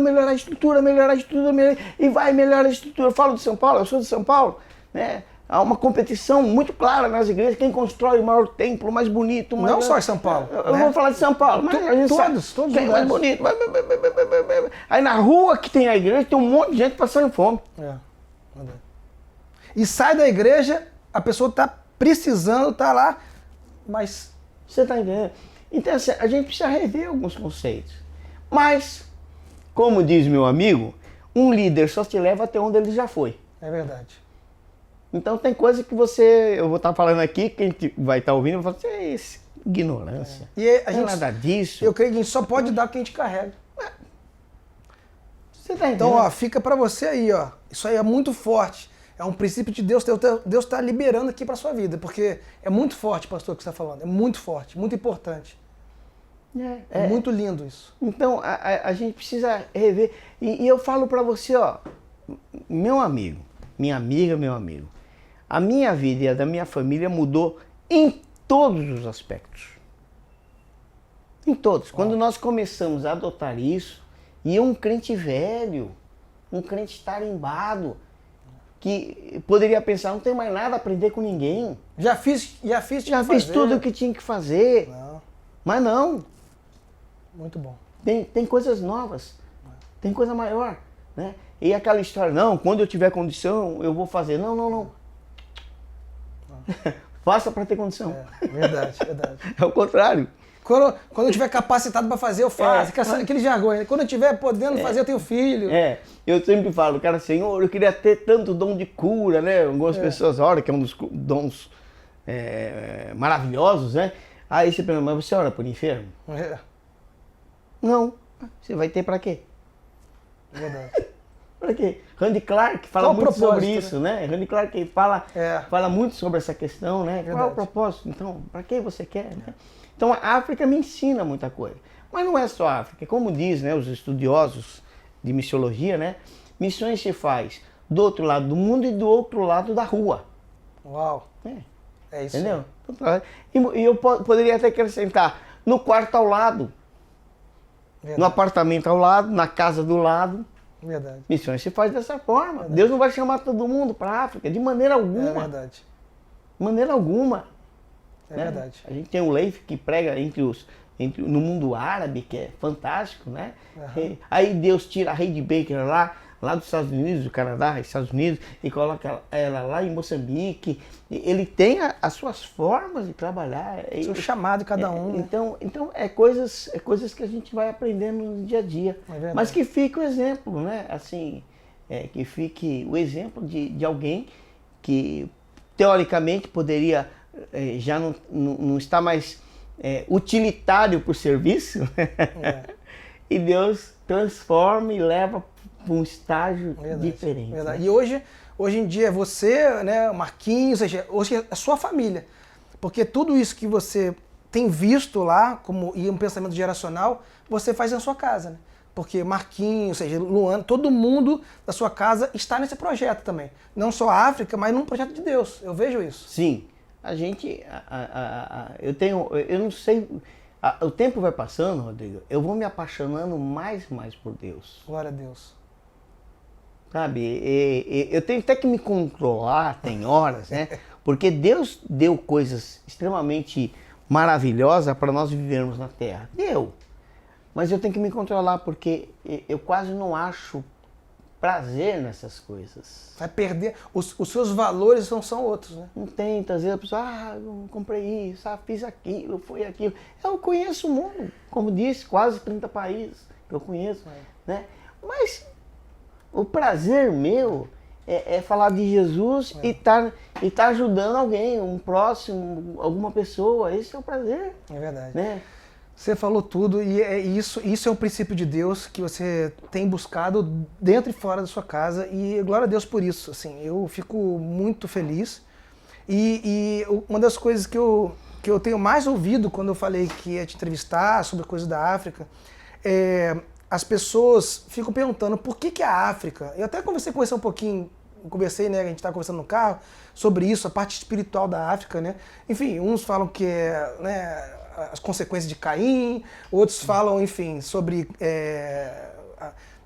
e vai melhorar a estrutura. Eu falo de São Paulo, eu sou de São Paulo, né? Há uma competição muito clara nas igrejas, quem constrói o maior templo, mais bonito. Não só em São Paulo. Eu vou falar de São Paulo, mas a gente todos quem é mais bonito. Aí na rua que tem a igreja, tem um monte de gente passando fome. E sai da igreja, a pessoa está precisando, está lá, mas... Você está entendendo? Então assim, a gente precisa rever alguns conceitos. Mas, como diz meu amigo, um líder só te leva até onde ele já foi. É verdade. Então tem coisa que eu vou estar falando aqui, quem vai estar ouvindo vai falar assim, isso, ignorância. E a gente, nada disso. Eu creio que a gente só pode dar o que a gente carrega. Você tá entendendo? Então, ó, fica pra você aí, ó. Isso aí é muito forte. É um princípio de Deus. Deus está liberando aqui pra sua vida, porque é muito forte, pastor, o que você está falando. É muito forte, muito importante. É muito lindo isso. Então, a gente precisa rever. E eu falo pra você, ó, meu amigo, minha amiga, meu amigo, a minha vida e a da minha família mudou em todos os aspectos. Em todos. Quando nós começamos a adotar isso, e um crente velho, um crente tarimbado, que poderia pensar, não tem mais nada a aprender com ninguém. Já fiz tudo o que tinha que fazer. Não. Mas não. Muito bom. Tem coisas novas. Tem coisa maior, né? E aquela história, não, quando eu tiver condição, eu vou fazer. Não. Faça para ter condição. Verdade. É o contrário. Quando eu estiver capacitado para fazer, eu faço. Aquele jargão. Quando eu estiver podendo fazer, eu tenho filho. Eu sempre falo, cara, Senhor, eu queria ter tanto dom de cura, né? Algumas pessoas oram, que é um dos dons maravilhosos, né? Aí você pergunta, mas você ora por enfermo? Não. Você vai ter para quê? Verdade. Para quê? Randy Clark fala muito sobre isso, né? Randy Clark fala muito sobre essa questão, né? Qual é o propósito? Então, para que você quer? Né? Então, a África me ensina muita coisa. Mas não é só a África. Como diz, né, os estudiosos de missiologia, né? Missões se faz do outro lado do mundo e do outro lado da rua. Uau! É isso. Entendeu? E eu poderia até acrescentar no quarto ao lado, no apartamento ao lado, na casa do lado. Verdade. Missões se faz dessa forma. Verdade. Deus não vai chamar todo mundo para a África, de maneira alguma. É verdade. De maneira alguma. É verdade. A gente tem um Leif que prega no mundo árabe, que é fantástico, né? Uhum. Aí Deus tira a Heidi Baker lá dos Estados Unidos, do Canadá, Estados Unidos, e coloca ela lá em Moçambique. Ele tem as suas formas de trabalhar. O chamado cada um. Então é coisas que a gente vai aprendendo no dia a dia. Mas que fique o exemplo, né? Assim, que fique o exemplo de alguém que teoricamente poderia já não está mais utilitário para o serviço, e Deus transforma e leva para um estágio diferente. Verdade. Né? E hoje em dia é você, né, Marquinhos, ou seja, hoje é a sua família. Porque tudo isso que você tem visto lá, e um pensamento geracional, você faz na sua casa, né? Porque Marquinhos, ou seja, Luana, todo mundo da sua casa está nesse projeto também. Não só a África, mas num projeto de Deus. Eu vejo isso. Sim. A gente, eu não sei, o tempo vai passando, Rodrigo, eu vou me apaixonando mais por Deus. Glória a Deus. Sabe, eu tenho até que me controlar, tem horas, né? Porque Deus deu coisas extremamente maravilhosas para nós vivermos na Terra. Deu. Mas eu tenho que me controlar porque eu quase não acho prazer nessas coisas. Vai perder. Os seus valores são outros, né? Não tem, às vezes a pessoa, eu comprei isso, fiz aquilo, foi aquilo. Eu conheço o mundo, como disse, quase 30 países que eu conheço, né? Mas o prazer meu é falar de Jesus e tá ajudando alguém, um próximo, alguma pessoa. Esse é o prazer. É verdade. Né? Você falou tudo e isso é um princípio de Deus que você tem buscado dentro e fora da sua casa e glória a Deus por isso. Assim, eu fico muito feliz e uma das coisas que eu tenho mais ouvido quando eu falei que ia te entrevistar sobre coisas da África as pessoas ficam perguntando por que a África. Eu até conversei com você um pouquinho, né, a gente estava conversando no carro sobre isso, a parte espiritual da África, né? Enfim, uns falam que né, as consequências de Caim, outros falam, enfim, sobre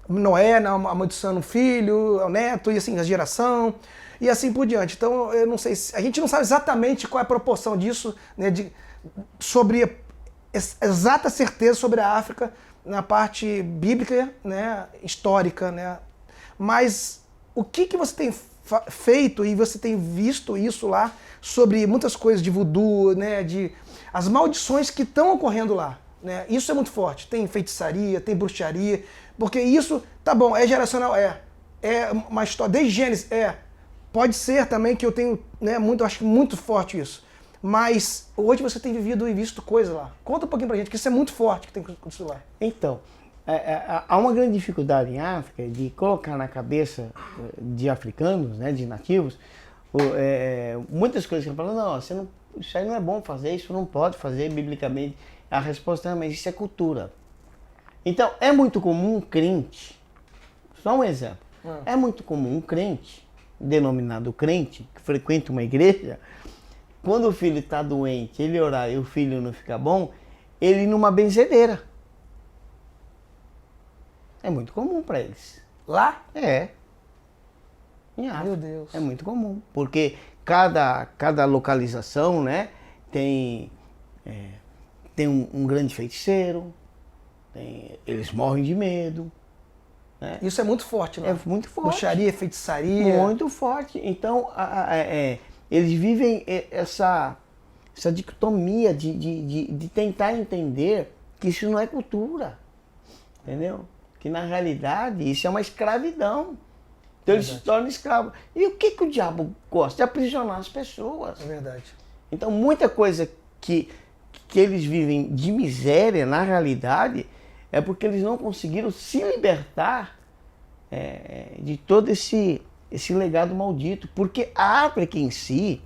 Noé amaldiçoando o filho, o neto, e assim, a geração, e assim por diante. Então, eu não sei, a gente não sabe exatamente qual é a proporção disso, né, sobre exata certeza sobre a África na parte bíblica, né, histórica, né? Mas o que você tem feito e você tem visto isso lá sobre muitas coisas de voodoo, né, as maldições que estão ocorrendo lá, né? Isso é muito forte. Tem feitiçaria, tem bruxaria, porque isso, tá bom, é geracional, é uma história, desde Gênesis, pode ser também que eu tenho, né, acho que muito forte isso. Mas hoje você tem vivido e visto coisas lá. Conta um pouquinho pra gente, que isso é muito forte que tem acontecido lá. Então, há uma grande dificuldade em África de colocar na cabeça de africanos, né, de nativos, muitas coisas que falam, não, isso aí não é bom fazer, isso não pode fazer biblicamente. A resposta é, mas isso é cultura. Então, é muito comum um crente, só um exemplo, é muito comum um crente, denominado crente, que frequenta uma igreja, quando o filho está doente, ele orar e o filho não ficar bom, ele ir numa benzedeira. É muito comum para eles. Lá? É. Em África. Meu Deus. É muito comum. Porque cada localização, né, tem um grande feiticeiro, eles morrem de medo. Né? Isso é muito forte lá. É muito forte. Bruxaria, feitiçaria. Muito forte. Então, eles vivem essa dicotomia de tentar entender que isso não é cultura, entendeu? Que na realidade isso é uma escravidão. Então eles se tornam escravos. E o que o diabo gosta? De aprisionar as pessoas. É verdade. Então muita coisa que eles vivem de miséria na realidade é porque eles não conseguiram se libertar de todo esse legado maldito. Porque a África em si,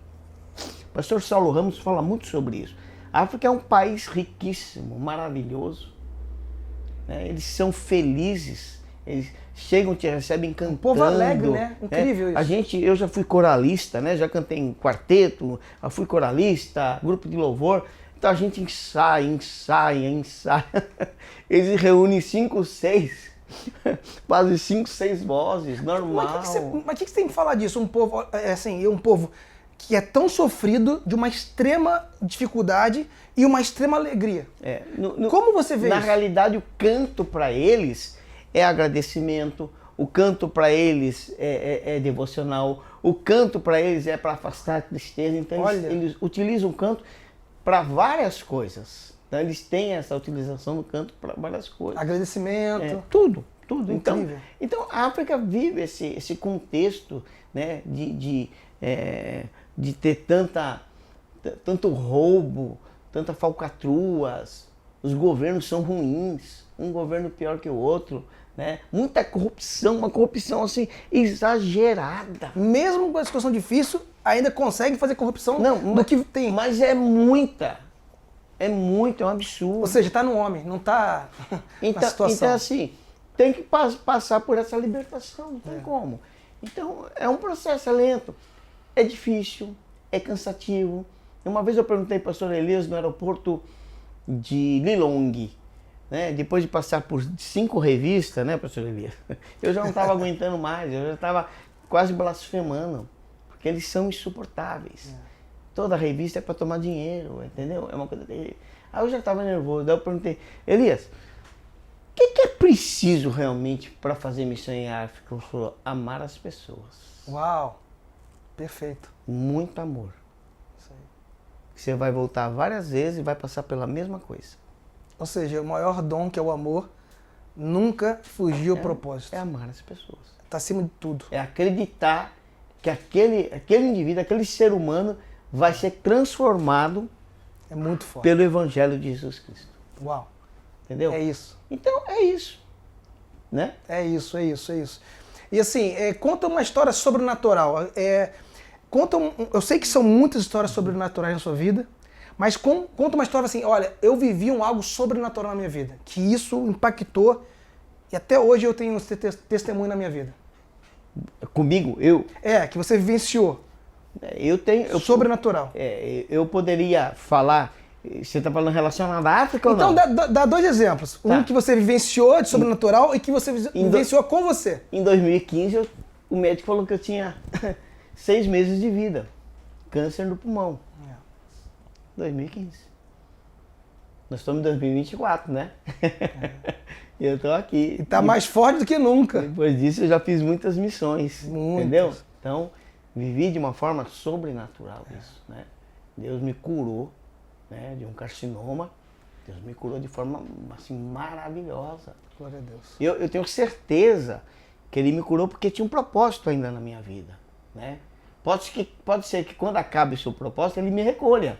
o pastor Saulo Ramos fala muito sobre isso. A África é um país riquíssimo, maravilhoso. Né? Eles são felizes, eles chegam, te recebem cantando. Um povo alegre, né? Incrível isso. Eu já fui coralista, né? Já cantei em quarteto, já fui coralista, grupo de louvor. Então a gente ensaia. Eles reúnem 5, 6, quase 5, 6 vozes, normal. Mas o que você tem que falar disso? Um povo, um povo que é tão sofrido, de uma extrema dificuldade e uma extrema alegria. Como você vê isso? Na realidade, o canto para eles é agradecimento, o canto para eles é devocional, o canto para eles é para afastar a tristeza. Então eles utilizam o canto para várias coisas. Então, eles têm essa utilização do canto para várias coisas. Agradecimento. Tudo. Então a África vive esse contexto, né, de ter tanto roubo, tanta falcatruas, os governos são ruins, um governo pior que o outro, né? Muita corrupção, uma corrupção assim exagerada. Mesmo com a situação difícil, ainda consegue fazer corrupção do que tem. Mas é muita. É muito, é um absurdo. Ou seja, tá no homem, não tá na situação. Então assim, tem que passar por essa libertação, não tem como. Então é um processo, é lento, é difícil, é cansativo. Uma vez eu perguntei para o pastor Elias no aeroporto de Lilong, né? Depois de passar por 5 revistas, né, pastor Elias? Eu já não estava aguentando mais, eu já estava quase blasfemando, porque eles são insuportáveis. Toda revista é para tomar dinheiro, entendeu? É uma coisa terrível. Aí eu já estava nervoso, daí eu perguntei, Elias, o que é preciso realmente para fazer missão em África? Ele falou, amar as pessoas. Uau, perfeito. Muito amor. Isso aí. Você vai voltar várias vezes e vai passar pela mesma coisa. Ou seja, o maior dom, que é o amor, nunca fugiu ao propósito. É amar as pessoas. Está acima de tudo. É acreditar que aquele indivíduo, aquele ser humano vai ser transformado É muito forte. pelo Evangelho de Jesus Cristo. Uau. Entendeu? É isso. Então é isso. Né? É isso, é isso, é isso. E assim, conta uma história sobrenatural. Eu sei que são muitas histórias sobrenaturais na sua vida, mas conta uma história assim, olha, eu vivi algo sobrenatural na minha vida, que isso impactou e até hoje eu tenho esse testemunho na minha vida. Comigo, que você vivenciou. Sobrenatural. Eu poderia falar, você está falando relacionado à África ou não? Então dá 2 exemplos. Tá. Um que você vivenciou de sobrenatural e que você vivenciou com você. Em 2015, o médico falou que eu tinha 6 meses de vida. Câncer no pulmão. 2015. Nós estamos em 2024, né? E eu estou aqui. E tá mais forte do que nunca. Depois disso, eu já fiz muitas missões. Entendeu? Então, vivi de uma forma sobrenatural isso, né? Deus me curou, né, de um carcinoma. Deus me curou de forma assim maravilhosa. Glória a Deus. Eu tenho certeza que Ele me curou porque tinha um propósito ainda na minha vida, né? Pode ser que quando acabe o seu propósito, Ele me recolha,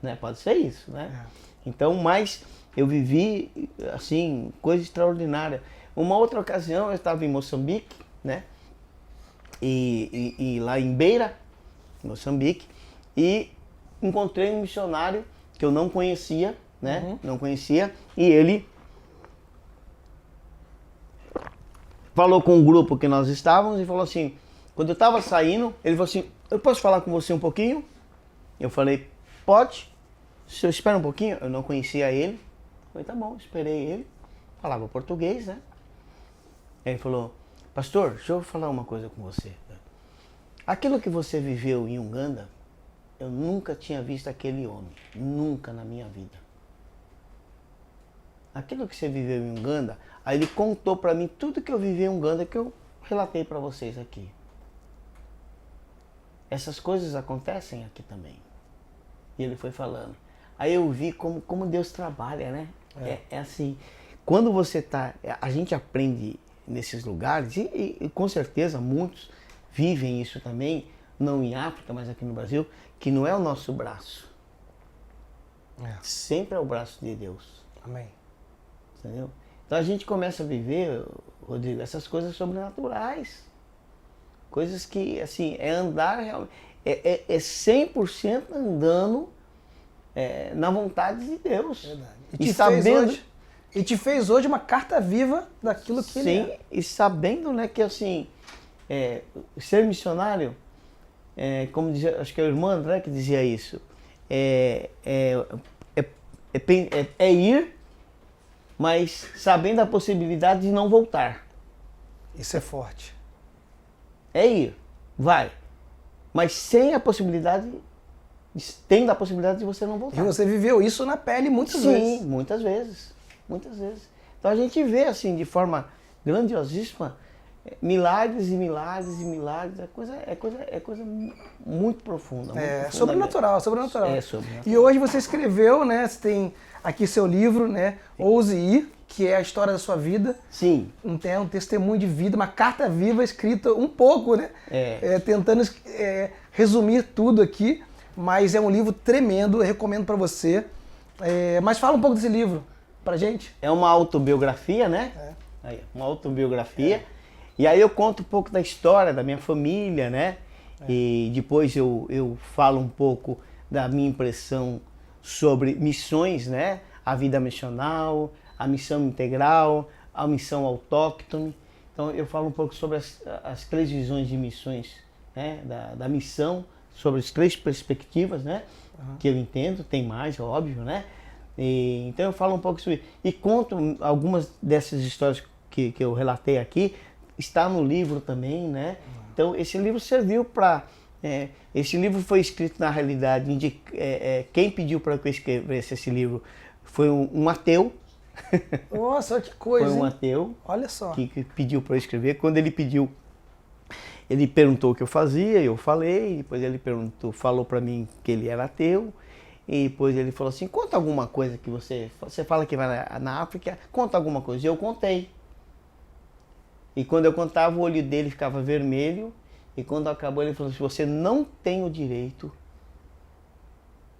né? Pode ser isso, né? Então, mas eu vivi assim coisa extraordinária. Uma outra ocasião eu estava em Moçambique, né? E lá em Beira, Moçambique, e encontrei um missionário que eu não conhecia, né? Não conhecia, e ele falou com o grupo que nós estávamos e falou assim, quando eu estava saindo, ele falou assim, eu posso falar com você um pouquinho? Eu falei, pode. Se eu espero um pouquinho, eu não conhecia ele. Eu falei, tá bom, esperei ele. Falava português, né? Aí ele falou, pastor, deixa eu falar uma coisa com você. Aquilo que você viveu em Uganda, eu nunca tinha visto aquele homem. Nunca na minha vida. Aquilo que você viveu em Uganda, aí ele contou pra mim tudo que eu vivi em Uganda, que eu relatei pra vocês aqui. Essas coisas acontecem aqui também. E ele foi falando. Aí eu vi como Deus trabalha, né? É assim, quando você tá... A gente aprende nesses lugares, e com certeza muitos vivem isso também, não em África, mas aqui no Brasil, que não é o nosso braço. Sempre é o braço de Deus. Amém. Entendeu? Então a gente começa a viver, Rodrigo, essas coisas sobrenaturais. Coisas que, assim, é andar realmente... É 100% andando na vontade de Deus. Verdade. E te fez hoje uma carta viva daquilo que ele é. Sim, e sabendo, né, que assim, ser missionário, como dizia, acho que é o irmão André que dizia isso, é ir, mas sabendo a possibilidade de não voltar. Isso é forte. É ir, vai, mas sem a possibilidade, tendo a possibilidade de você não voltar. E você viveu isso na pele muitas vezes. Sim, muitas vezes. Muitas vezes. Então a gente vê assim, de forma grandiosíssima, milagres e milagres e milagres. É coisa muito profunda. Sobrenatural. Sobrenatural. E hoje você escreveu, né? Você tem aqui seu livro, né? Ouse Ir, que é a história da sua vida. Sim. Um testemunho de vida, uma carta viva escrita um pouco, né? Tentando resumir tudo aqui. mas é um livro tremendo, eu recomendo para você. Mas fala um pouco desse livro pra gente. É uma autobiografia, né? Aí, uma autobiografia. E aí eu conto um pouco da história da minha família, né? E depois eu falo um pouco da minha impressão sobre missões, né? A vida missional, a missão integral, a missão autóctone. Então eu falo um pouco sobre as 3 visões de missões, né? Da missão, sobre as 3 perspectivas, né? Que eu entendo, tem mais, óbvio, né? Então eu falo um pouco sobre... E conto algumas dessas histórias que eu relatei aqui, está no livro também, né? Então esse livro serviu para... esse livro foi escrito, na realidade, quem pediu para que eu escrevesse esse livro foi um ateu. Nossa, olha que coisa, Foi um hein? ateu. Olha só. Que pediu para eu escrever. Quando ele pediu, ele perguntou o que eu fazia, eu falei, depois ele falou para mim que ele era ateu, e depois ele falou assim, conta alguma coisa que você fala que vai na África, conta alguma coisa. E eu contei. E quando eu contava, o olho dele ficava vermelho, e quando acabou ele falou assim, você não tem o direito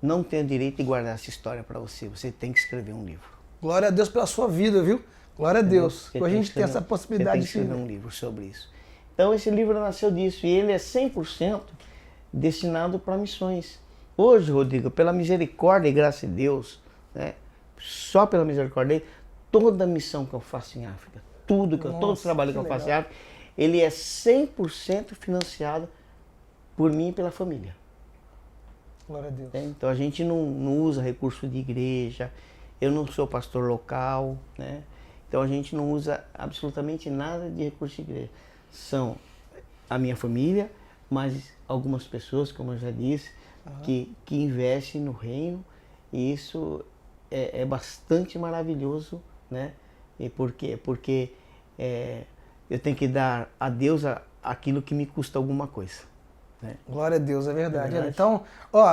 de guardar essa história para você, você tem que escrever um livro. Glória a Deus pela sua vida, viu? Glória a Deus. A gente tem essa possibilidade de escrever um livro sobre isso. Então esse livro nasceu disso e ele é 100% destinado para missões. Hoje, Rodrigo, pela misericórdia e graça de Deus, né, só pela misericórdia dele, toda a missão que eu faço em África, todo o trabalho que eu faço em África, ele é 100% financiado por mim e pela família. Glória a Deus. Então a gente não usa recurso de igreja, eu não sou pastor local, né? Então a gente não usa absolutamente nada de recurso de igreja. São a minha família, mas algumas pessoas, como eu já disse, que investem no reino, e isso é bastante maravilhoso, né? E por quê? Porque eu tenho que dar a Deus aquilo que me custa alguma coisa. Né? Glória a Deus, é verdade. Então,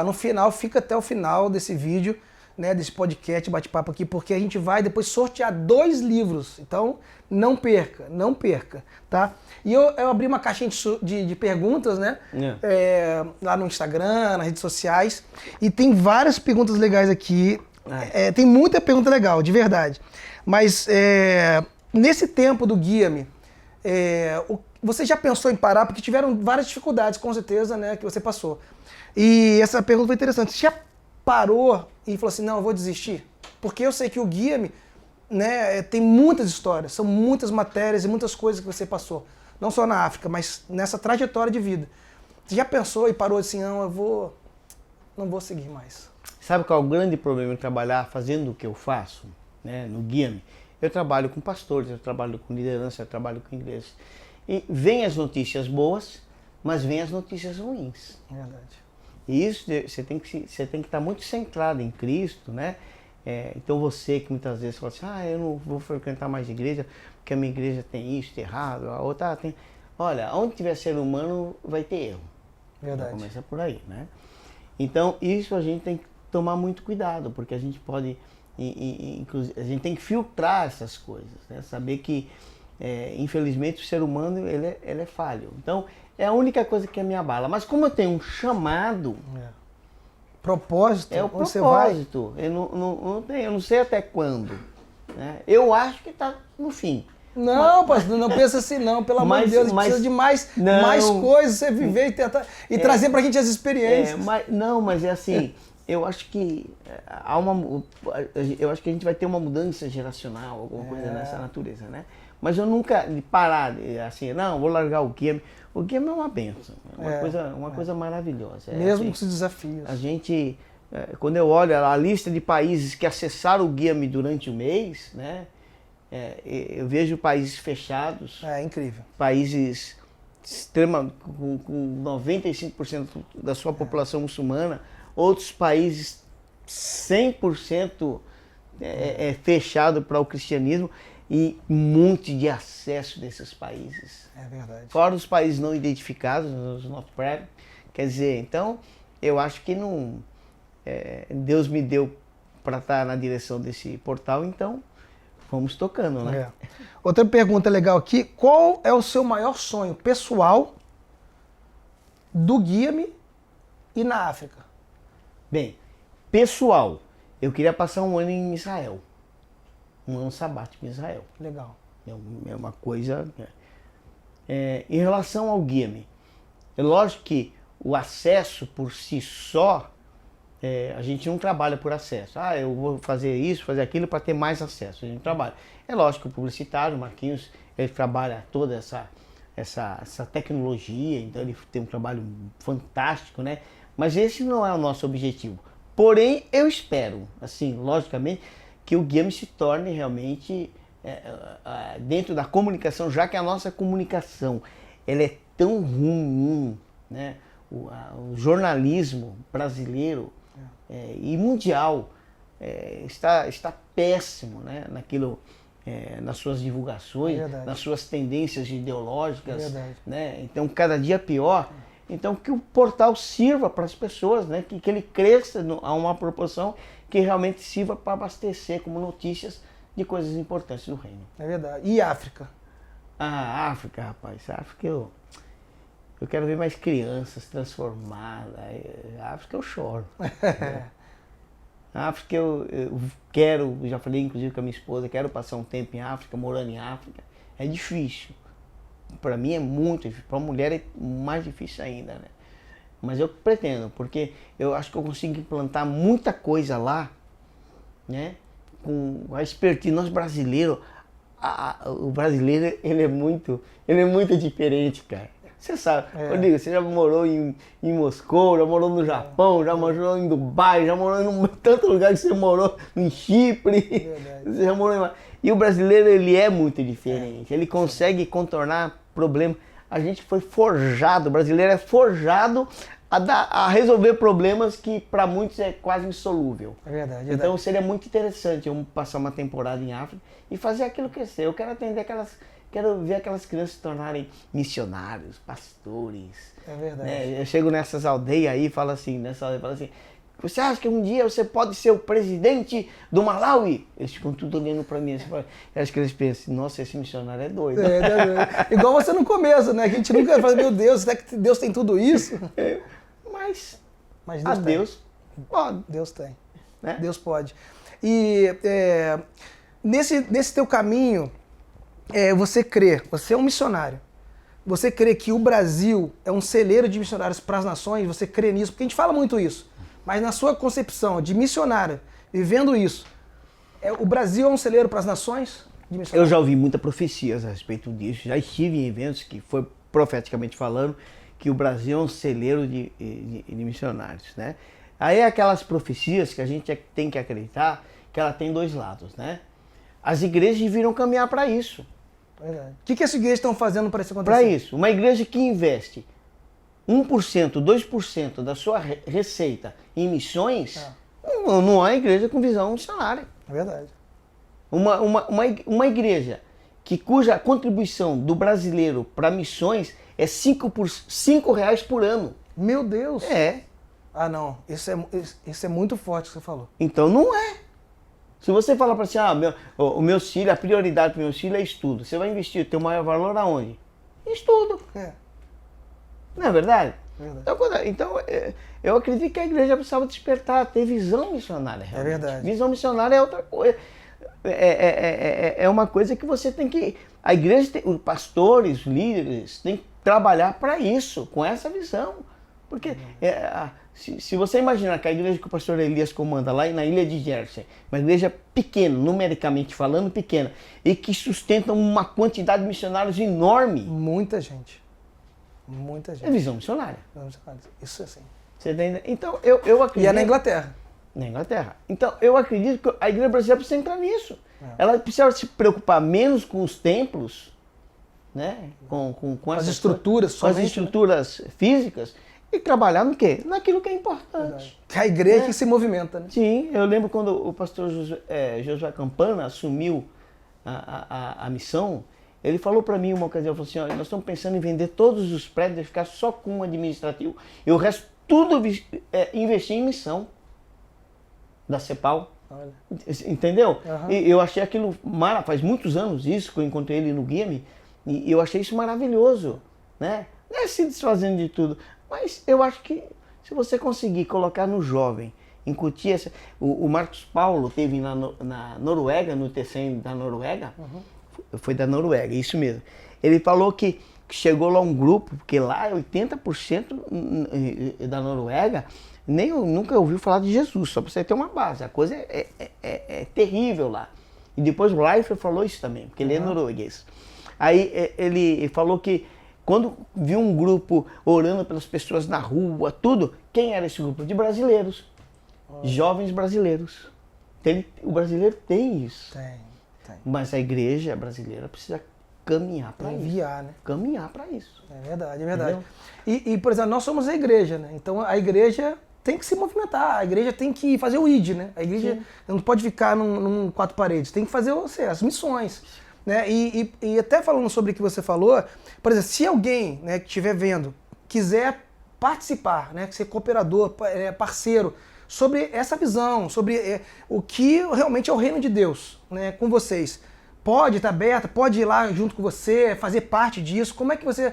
no final, fica até o final desse vídeo, né, desse podcast, bate-papo aqui, porque a gente vai depois sortear 2 livros. Então, não perca, tá? E eu abri uma caixinha de perguntas, né? Lá no Instagram, nas redes sociais, e tem várias perguntas legais aqui. Tem muita pergunta legal, de verdade. Mas nesse tempo do Guia-me, você já pensou em parar? Porque tiveram várias dificuldades, com certeza, né, que você passou. E essa pergunta foi interessante. Você já parou e falou assim, não, eu vou desistir? Porque eu sei que o Guia-me, né, tem muitas histórias, são muitas matérias e muitas coisas que você passou. Não só na África, mas nessa trajetória de vida. Você já pensou e parou assim, não, não vou seguir mais? Sabe qual é o grande problema em trabalhar fazendo o que eu faço, né, no Guia-me? Eu trabalho com pastores, eu trabalho com liderança, eu trabalho com igrejas. E vem as notícias boas, mas vem as notícias ruins. Verdade. E isso você tem que estar muito centrado em Cristo, né? Então você que muitas vezes fala assim, eu não vou frequentar mais igreja, porque a minha igreja tem isso, tem errado, a outra tem... Olha, onde tiver ser humano vai ter erro. Verdade. Já começa por aí, né? Então isso a gente tem que tomar muito cuidado, porque a gente pode... a gente tem que filtrar essas coisas, né? Saber que infelizmente o ser humano ele é falho. Então é a única coisa que me abala. Mas como eu tenho um chamado, propósito, é o onde propósito. Você vai? Eu não sei até quando. Né? Eu acho que está no fim. Não, pastor, não pensa assim não, pelo amor de Deus, precisa de mais coisas, você viver e tentar e trazer pra gente as experiências. Mas é assim, eu acho que eu acho que a gente vai ter uma mudança geracional, alguma coisa dessa natureza, né? Mas eu nunca parar assim, não, vou largar o Guia-me. O Guia-me é uma bênção, uma coisa maravilhosa. Mesmo assim, com esses desafios. A gente, quando eu olho a lista de países que acessaram o Guia-me durante o mês, né? Eu vejo países fechados. É incrível. Países com 95% da sua população muçulmana. Outros países 100% fechado para o cristianismo. E um monte de acesso desses países. É verdade. Fora os países não identificados, os not present. Quer dizer, então, eu acho que não... Deus me deu para estar na direção desse portal, então vamos tocando, né? Outra pergunta legal aqui, qual é o seu maior sonho pessoal do Guia-me e na África? Bem, pessoal, eu queria passar um ano em Israel. Um ano sabático em Israel. Legal. É uma coisa... em relação ao Guia-me, é lógico que o acesso por si só, a gente não trabalha por acesso. Eu vou fazer isso, fazer aquilo para ter mais acesso. A gente trabalha. É lógico que o publicitário, o Marquinhos, ele trabalha toda essa tecnologia, então ele tem um trabalho fantástico, né? Mas esse não é o nosso objetivo. Porém, eu espero, assim, logicamente, que o Guia-me se torne realmente dentro da comunicação, já que a nossa comunicação ela é tão ruim, né? O jornalismo brasileiro e mundial está péssimo, né? Nas suas divulgações, nas suas tendências ideológicas, né? Então cada dia pior. Então que o portal sirva para as pessoas, né? Que ele cresça a uma proporção que realmente sirva para abastecer como notícias de coisas importantes do reino. É verdade. E África? África, rapaz. África eu quero ver mais crianças transformadas. África eu choro. África eu quero, já falei inclusive com a minha esposa, quero passar um tempo em África, morando em África. É difícil. Para mim é muito difícil. Para a mulher é mais difícil ainda, né? Mas eu pretendo, porque eu acho que eu consigo implantar muita coisa lá, né? Com a expertise. Nós brasileiros, o brasileiro ele é muito diferente, cara. Você sabe, Rodrigo, você já morou em Moscou, já morou no Japão, já morou em Dubai, já morou em tanto lugar que você morou, em Chipre, você já morou em... E o brasileiro, ele é muito diferente, ele consegue contornar problemas. A gente foi forjado, o brasileiro é forjado a resolver problemas que para muitos é quase insolúvel. É verdade. Então seria muito interessante eu passar uma temporada em África e fazer aquilo crescer. Eu quero atender quero ver aquelas crianças se tornarem missionários, pastores. É verdade. Né? Eu chego nessas aldeias aí e falo assim, você acha que um dia você pode ser o presidente do Malawi? Eles ficam tudo olhando pra mim. Eu acho que eles pensam, nossa, esse missionário é doido. Igual você no começo, né? Que a gente nunca fala, meu Deus, será que Deus tem tudo isso? Mas Deus pode. Deus tem. Né? Deus pode. E nesse teu caminho, você é um missionário. Você crê que o Brasil é um celeiro de missionários para as nações? Você crê nisso? Porque a gente fala muito isso. Mas na sua concepção de missionário, vivendo isso, o Brasil é um celeiro para as nações? Eu já ouvi muitas profecias a respeito disso. Já estive em eventos que foi profeticamente falando que o Brasil é um celeiro de missionários, né? Aí aquelas profecias que a gente tem que acreditar que ela tem dois lados, né? As igrejas deviam caminhar para isso. Verdade. O que as igrejas estão fazendo para isso acontecer? Para isso. Uma igreja que investe 1%, 2% da sua receita em missões, não é igreja com visão missionária. É verdade. Uma igreja cuja contribuição do brasileiro para missões é R$5 por ano. Meu Deus! Ah, não. Isso é muito forte o que você falou. Então não é. Se você falar para assim, o meu filho, a prioridade para o meu filho é estudo. Você vai investir o teu maior valor aonde? Em estudo. Não é verdade? Então, eu acredito que a igreja precisava despertar, ter visão missionária. Realmente. É verdade. Visão missionária é outra coisa. É uma coisa que você tem que... A igreja, os pastores, os líderes, tem que trabalhar para isso, com essa visão. Porque se você imaginar que a igreja que o pastor Elias comanda lá na ilha de Jersey, uma igreja pequena, numericamente falando pequena, e que sustenta uma quantidade de missionários enorme. Muita gente. É visão missionária. Isso é assim. Você entende? Então, eu acredito... E é na Inglaterra. Na Inglaterra. Então, eu acredito que a igreja brasileira precisa entrar nisso. Ela precisa se preocupar menos com os templos, né? Com as estruturas, somente, com as estruturas físicas, e trabalhar no quê? Naquilo que é importante. Que a igreja que se movimenta, né? Sim, eu lembro quando o pastor Josué Campana assumiu a missão, ele falou para mim uma ocasião, ele falou assim, olha, nós estamos pensando em vender todos os prédios e ficar só com um administrativo, e o resto tudo investir em missão da CEPAL. Olha. Entendeu? E eu achei aquilo maravilhoso. Faz muitos anos isso que eu encontrei ele no Guia-me, e eu achei isso maravilhoso, né? Não é se desfazendo de tudo, mas eu acho que Se você conseguir colocar no jovem, incutir essa... O Marcos Paulo teve na Noruega, no TCM da Noruega, foi da Noruega, isso mesmo. Ele falou que chegou lá um grupo, porque lá 80% da Noruega nunca ouviu falar de Jesus, só para você ter uma base. A coisa é terrível lá. E depois o Leifert falou isso também, porque ele é norueguês. Aí ele falou que quando viu um grupo orando pelas pessoas na rua, tudo, quem era esse grupo? De brasileiros, jovens brasileiros. O brasileiro tem isso. Tem. Mas a igreja brasileira precisa caminhar para isso. Enviar, né? Caminhar para isso. É verdade. E, por exemplo, nós somos a igreja, né? Então a igreja tem que se movimentar, a igreja tem que fazer o ID, né? A igreja não pode ficar num quatro paredes, tem que fazer as missões. Né? E até falando sobre o que você falou, por exemplo, se alguém, né, que estiver vendo, quiser participar, né, ser cooperador, parceiro, sobre essa visão, sobre o que realmente é o reino de Deus, né, com vocês, pode estar aberto, pode ir lá junto com você, fazer parte disso, como é que você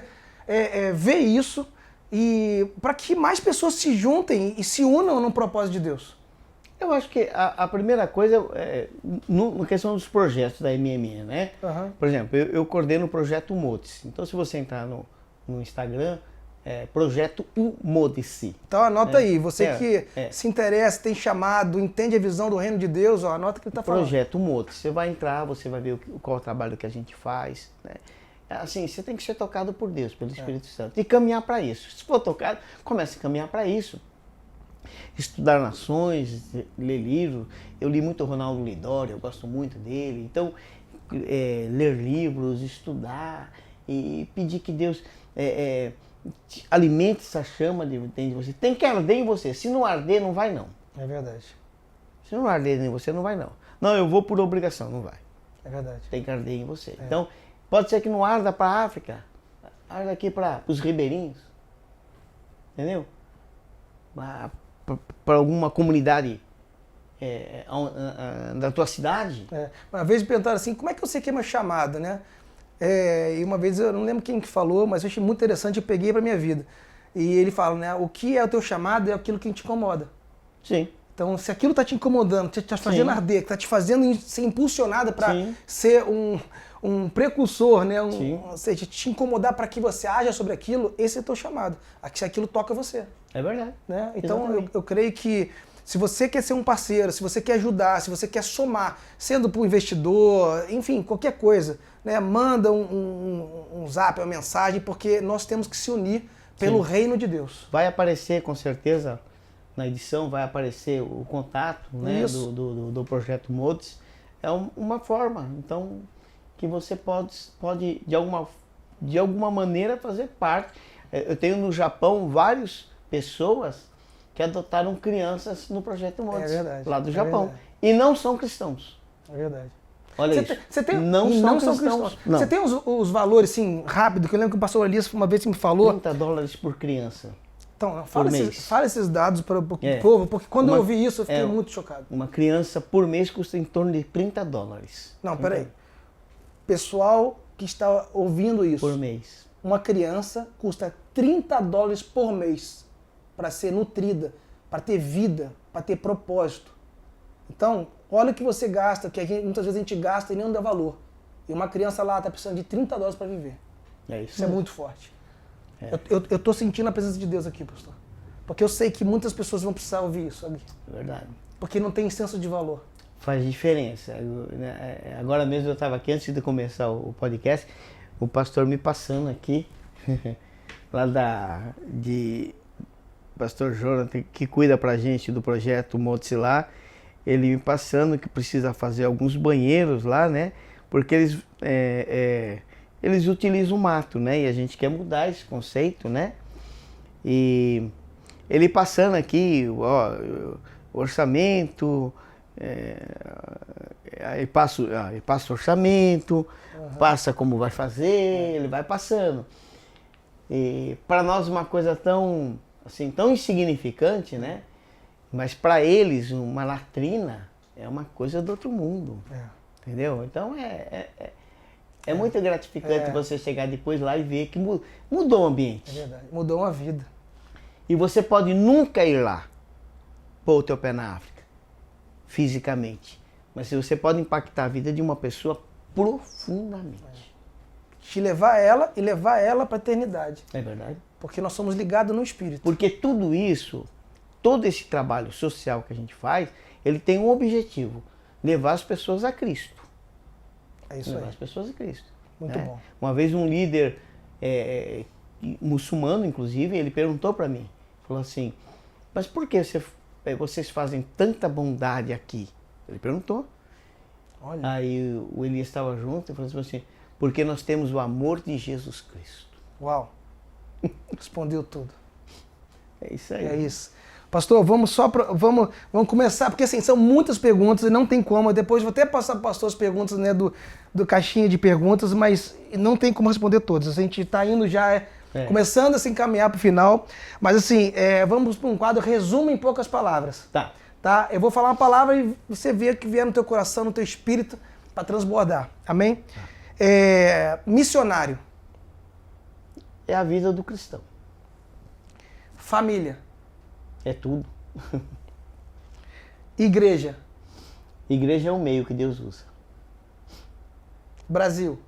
vê isso e para que mais pessoas se juntem e se unam no propósito de Deus? Eu acho que a primeira coisa é na questão dos projetos da MME, né? Por exemplo, eu coordeno o projeto Umodice. Então, se você entrar no Instagram, projeto Umodice. Então, anota aí. Você que se interessa, tem chamado, entende a visão do reino de Deus, anota o que ele está falando. Projeto Umodice. Você vai entrar, você vai ver qual é o trabalho que a gente faz, né? Assim, você tem que ser tocado por Deus, pelo Espírito Santo. E caminhar para isso. Se for tocado, comece a caminhar para isso. Estudar nações, ler livros. Eu li muito o Ronaldo Lidório, eu gosto muito dele. Então, ler livros, estudar e pedir que Deus alimente essa chama dentro de você. Tem que arder em você. Se não arder, não vai não. É verdade. Se não arder em você, não vai não. Não, eu vou por obrigação, não vai. É verdade. Tem que arder em você. Então, pode ser que não arda para a África, arda aqui para os ribeirinhos. Entendeu? Para alguma comunidade da tua cidade. Uma vez me perguntaram assim, como é que eu sei que é meu chamado, né? E uma vez, eu não lembro quem que falou, mas eu achei muito interessante, eu peguei para minha vida. E ele fala, né, o que é o teu chamado é aquilo que te incomoda. Sim. Então, se aquilo está te incomodando, está te fazendo arder, está te fazendo ser impulsionado para ser um precursor, né? Ou seja, te incomodar para que você haja sobre aquilo, esse é o teu chamado. Se aquilo toca você. É verdade. Né? Então, eu creio que se você quer ser um parceiro, se você quer ajudar, se você quer somar, sendo para um investidor, enfim, qualquer coisa, né? Manda um zap, uma mensagem, porque nós temos que se unir pelo reino de Deus. Vai aparecer, com certeza, na edição, vai aparecer o contato, né, do projeto Umodice. É uma forma, então, que você pode de alguma maneira fazer parte. Eu tenho no Japão várias pessoas que adotaram crianças no projeto Umodice, lá do Japão. E não são cristãos. É verdade. Olha isso. Não são cristãos. Não. Você tem os valores, assim, rápido, que eu lembro que o pastor Elias uma vez me falou. $30 por criança. Então, fala esses dados para o povo, porque quando eu ouvi isso eu fiquei muito chocado. Uma criança por mês custa em torno de $30. Não, peraí. Pessoal que está ouvindo isso. Por mês. Uma criança custa $30 por mês para ser nutrida, para ter vida, para ter propósito. Então, olha o que você gasta, que muitas vezes a gente gasta e nem dá valor. E uma criança lá está precisando de $30 para viver. Isso é muito forte. Eu estou sentindo a presença de Deus aqui, pastor. Porque eu sei que muitas pessoas vão precisar ouvir isso, sabe? É verdade. Porque não tem senso de valor. Faz diferença. Agora mesmo eu estava aqui, antes de começar o podcast, o pastor me passando aqui, lá de pastor Jonathan, que cuida pra gente do projeto Umodice lá, ele me passando que precisa fazer alguns banheiros lá, né? Porque eles utilizam o mato, né? E a gente quer mudar esse conceito, né? E ele passando aqui, ó, o orçamento, aí passa o orçamento, passa como vai fazer, ele vai passando. E para nós uma coisa tão insignificante, né? Mas para eles uma latrina é uma coisa do outro mundo, entendeu? Então é muito gratificante você chegar depois lá e ver que mudou o ambiente. É verdade, mudou uma vida. E você pode nunca ir lá, pôr o teu pé na África, fisicamente. Mas você pode impactar a vida de uma pessoa profundamente. Te levar ela e levar ela para a eternidade. É verdade? Porque nós somos ligados no Espírito. Porque tudo isso, todo esse trabalho social que a gente faz, ele tem um objetivo: levar as pessoas a Cristo. É isso levar aí. as pessoas a Cristo. Muito bom. Uma vez um líder muçulmano, inclusive, ele perguntou para mim, falou assim: mas por que vocês fazem tanta bondade aqui? Ele perguntou. Olha. Aí o Elias estava junto e falou assim: porque nós temos o amor de Jesus Cristo. Uau. Respondeu tudo. É isso aí. É isso. Pastor, vamos começar, porque assim, são muitas perguntas e não tem como. Depois vou até passar para o pastor as perguntas, né, do caixinha de perguntas, mas não tem como responder todas. A gente está indo já, começando a se encaminhar para o final. Mas assim, vamos para um quadro resumo em poucas palavras. Tá? Eu vou falar uma palavra e você vê o que vier no teu coração, no teu espírito, para transbordar. Amém? Missionário. É a vida do cristão. Família. É tudo. Igreja. Igreja é o meio que Deus usa. Brasil.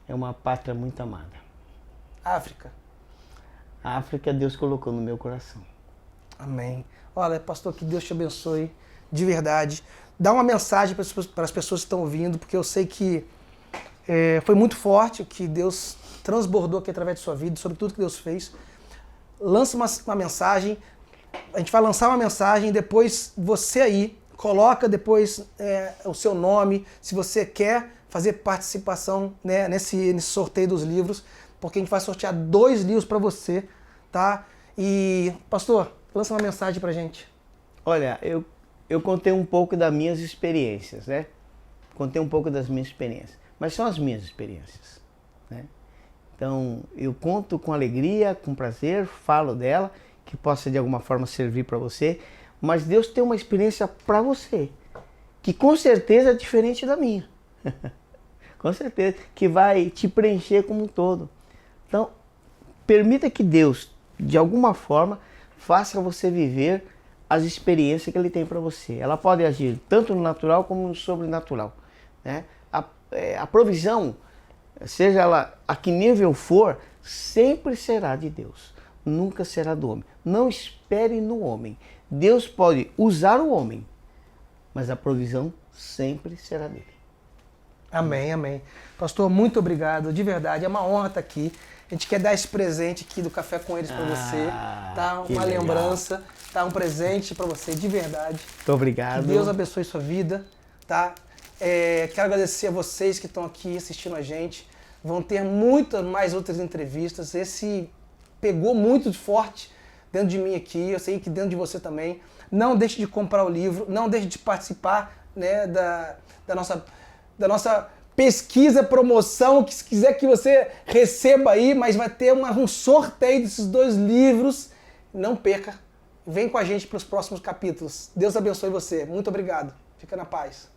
É uma pátria muito amada. África. A África Deus colocou no meu coração. Amém. Olha, pastor, que Deus te abençoe de verdade. Dá uma mensagem para as pessoas que estão ouvindo, porque eu sei que foi muito forte o que Deus transbordou aqui através de sua vida, sobre tudo que Deus fez. Lança uma mensagem, a gente vai lançar uma mensagem, depois você aí coloca depois o seu nome, se você quer fazer participação, né, nesse sorteio dos livros, porque a gente vai sortear 2 livros para você, tá? E, pastor, lança uma mensagem pra gente. Olha, eu contei um pouco das minhas experiências, né? Contei um pouco das minhas experiências, mas são as minhas experiências, né? Então, eu conto com alegria, com prazer, falo dela, que possa de alguma forma servir para você, mas Deus tem uma experiência para você, que com certeza é diferente da minha. Com certeza, que vai te preencher como um todo. Então, permita que Deus, de alguma forma, faça você viver as experiências que Ele tem para você. Ela pode agir tanto no natural como no sobrenatural, né? A provisão, seja ela a que nível for, sempre será de Deus, nunca será do homem. Não espere no homem. Deus pode usar o homem, mas a provisão sempre será dele. Amém, amém. Pastor, muito obrigado, de verdade, é uma honra estar aqui. A gente quer dar esse presente aqui do Café com Eles para você, tá? Uma lembrança, tá? Um presente para você, de verdade. Muito obrigado. Que Deus abençoe sua vida, tá? Quero agradecer a vocês que estão aqui assistindo a gente. Vão ter muitas mais outras entrevistas. Esse pegou muito forte dentro de mim aqui. Eu sei que dentro de você também. Não deixe de comprar o livro. Não deixe de participar, né, da nossa pesquisa, promoção. Que se quiser que você receba aí, mas vai ter um sorteio desses 2 livros. Não perca. Vem com a gente para os próximos capítulos. Deus abençoe você. Muito obrigado. Fica na paz.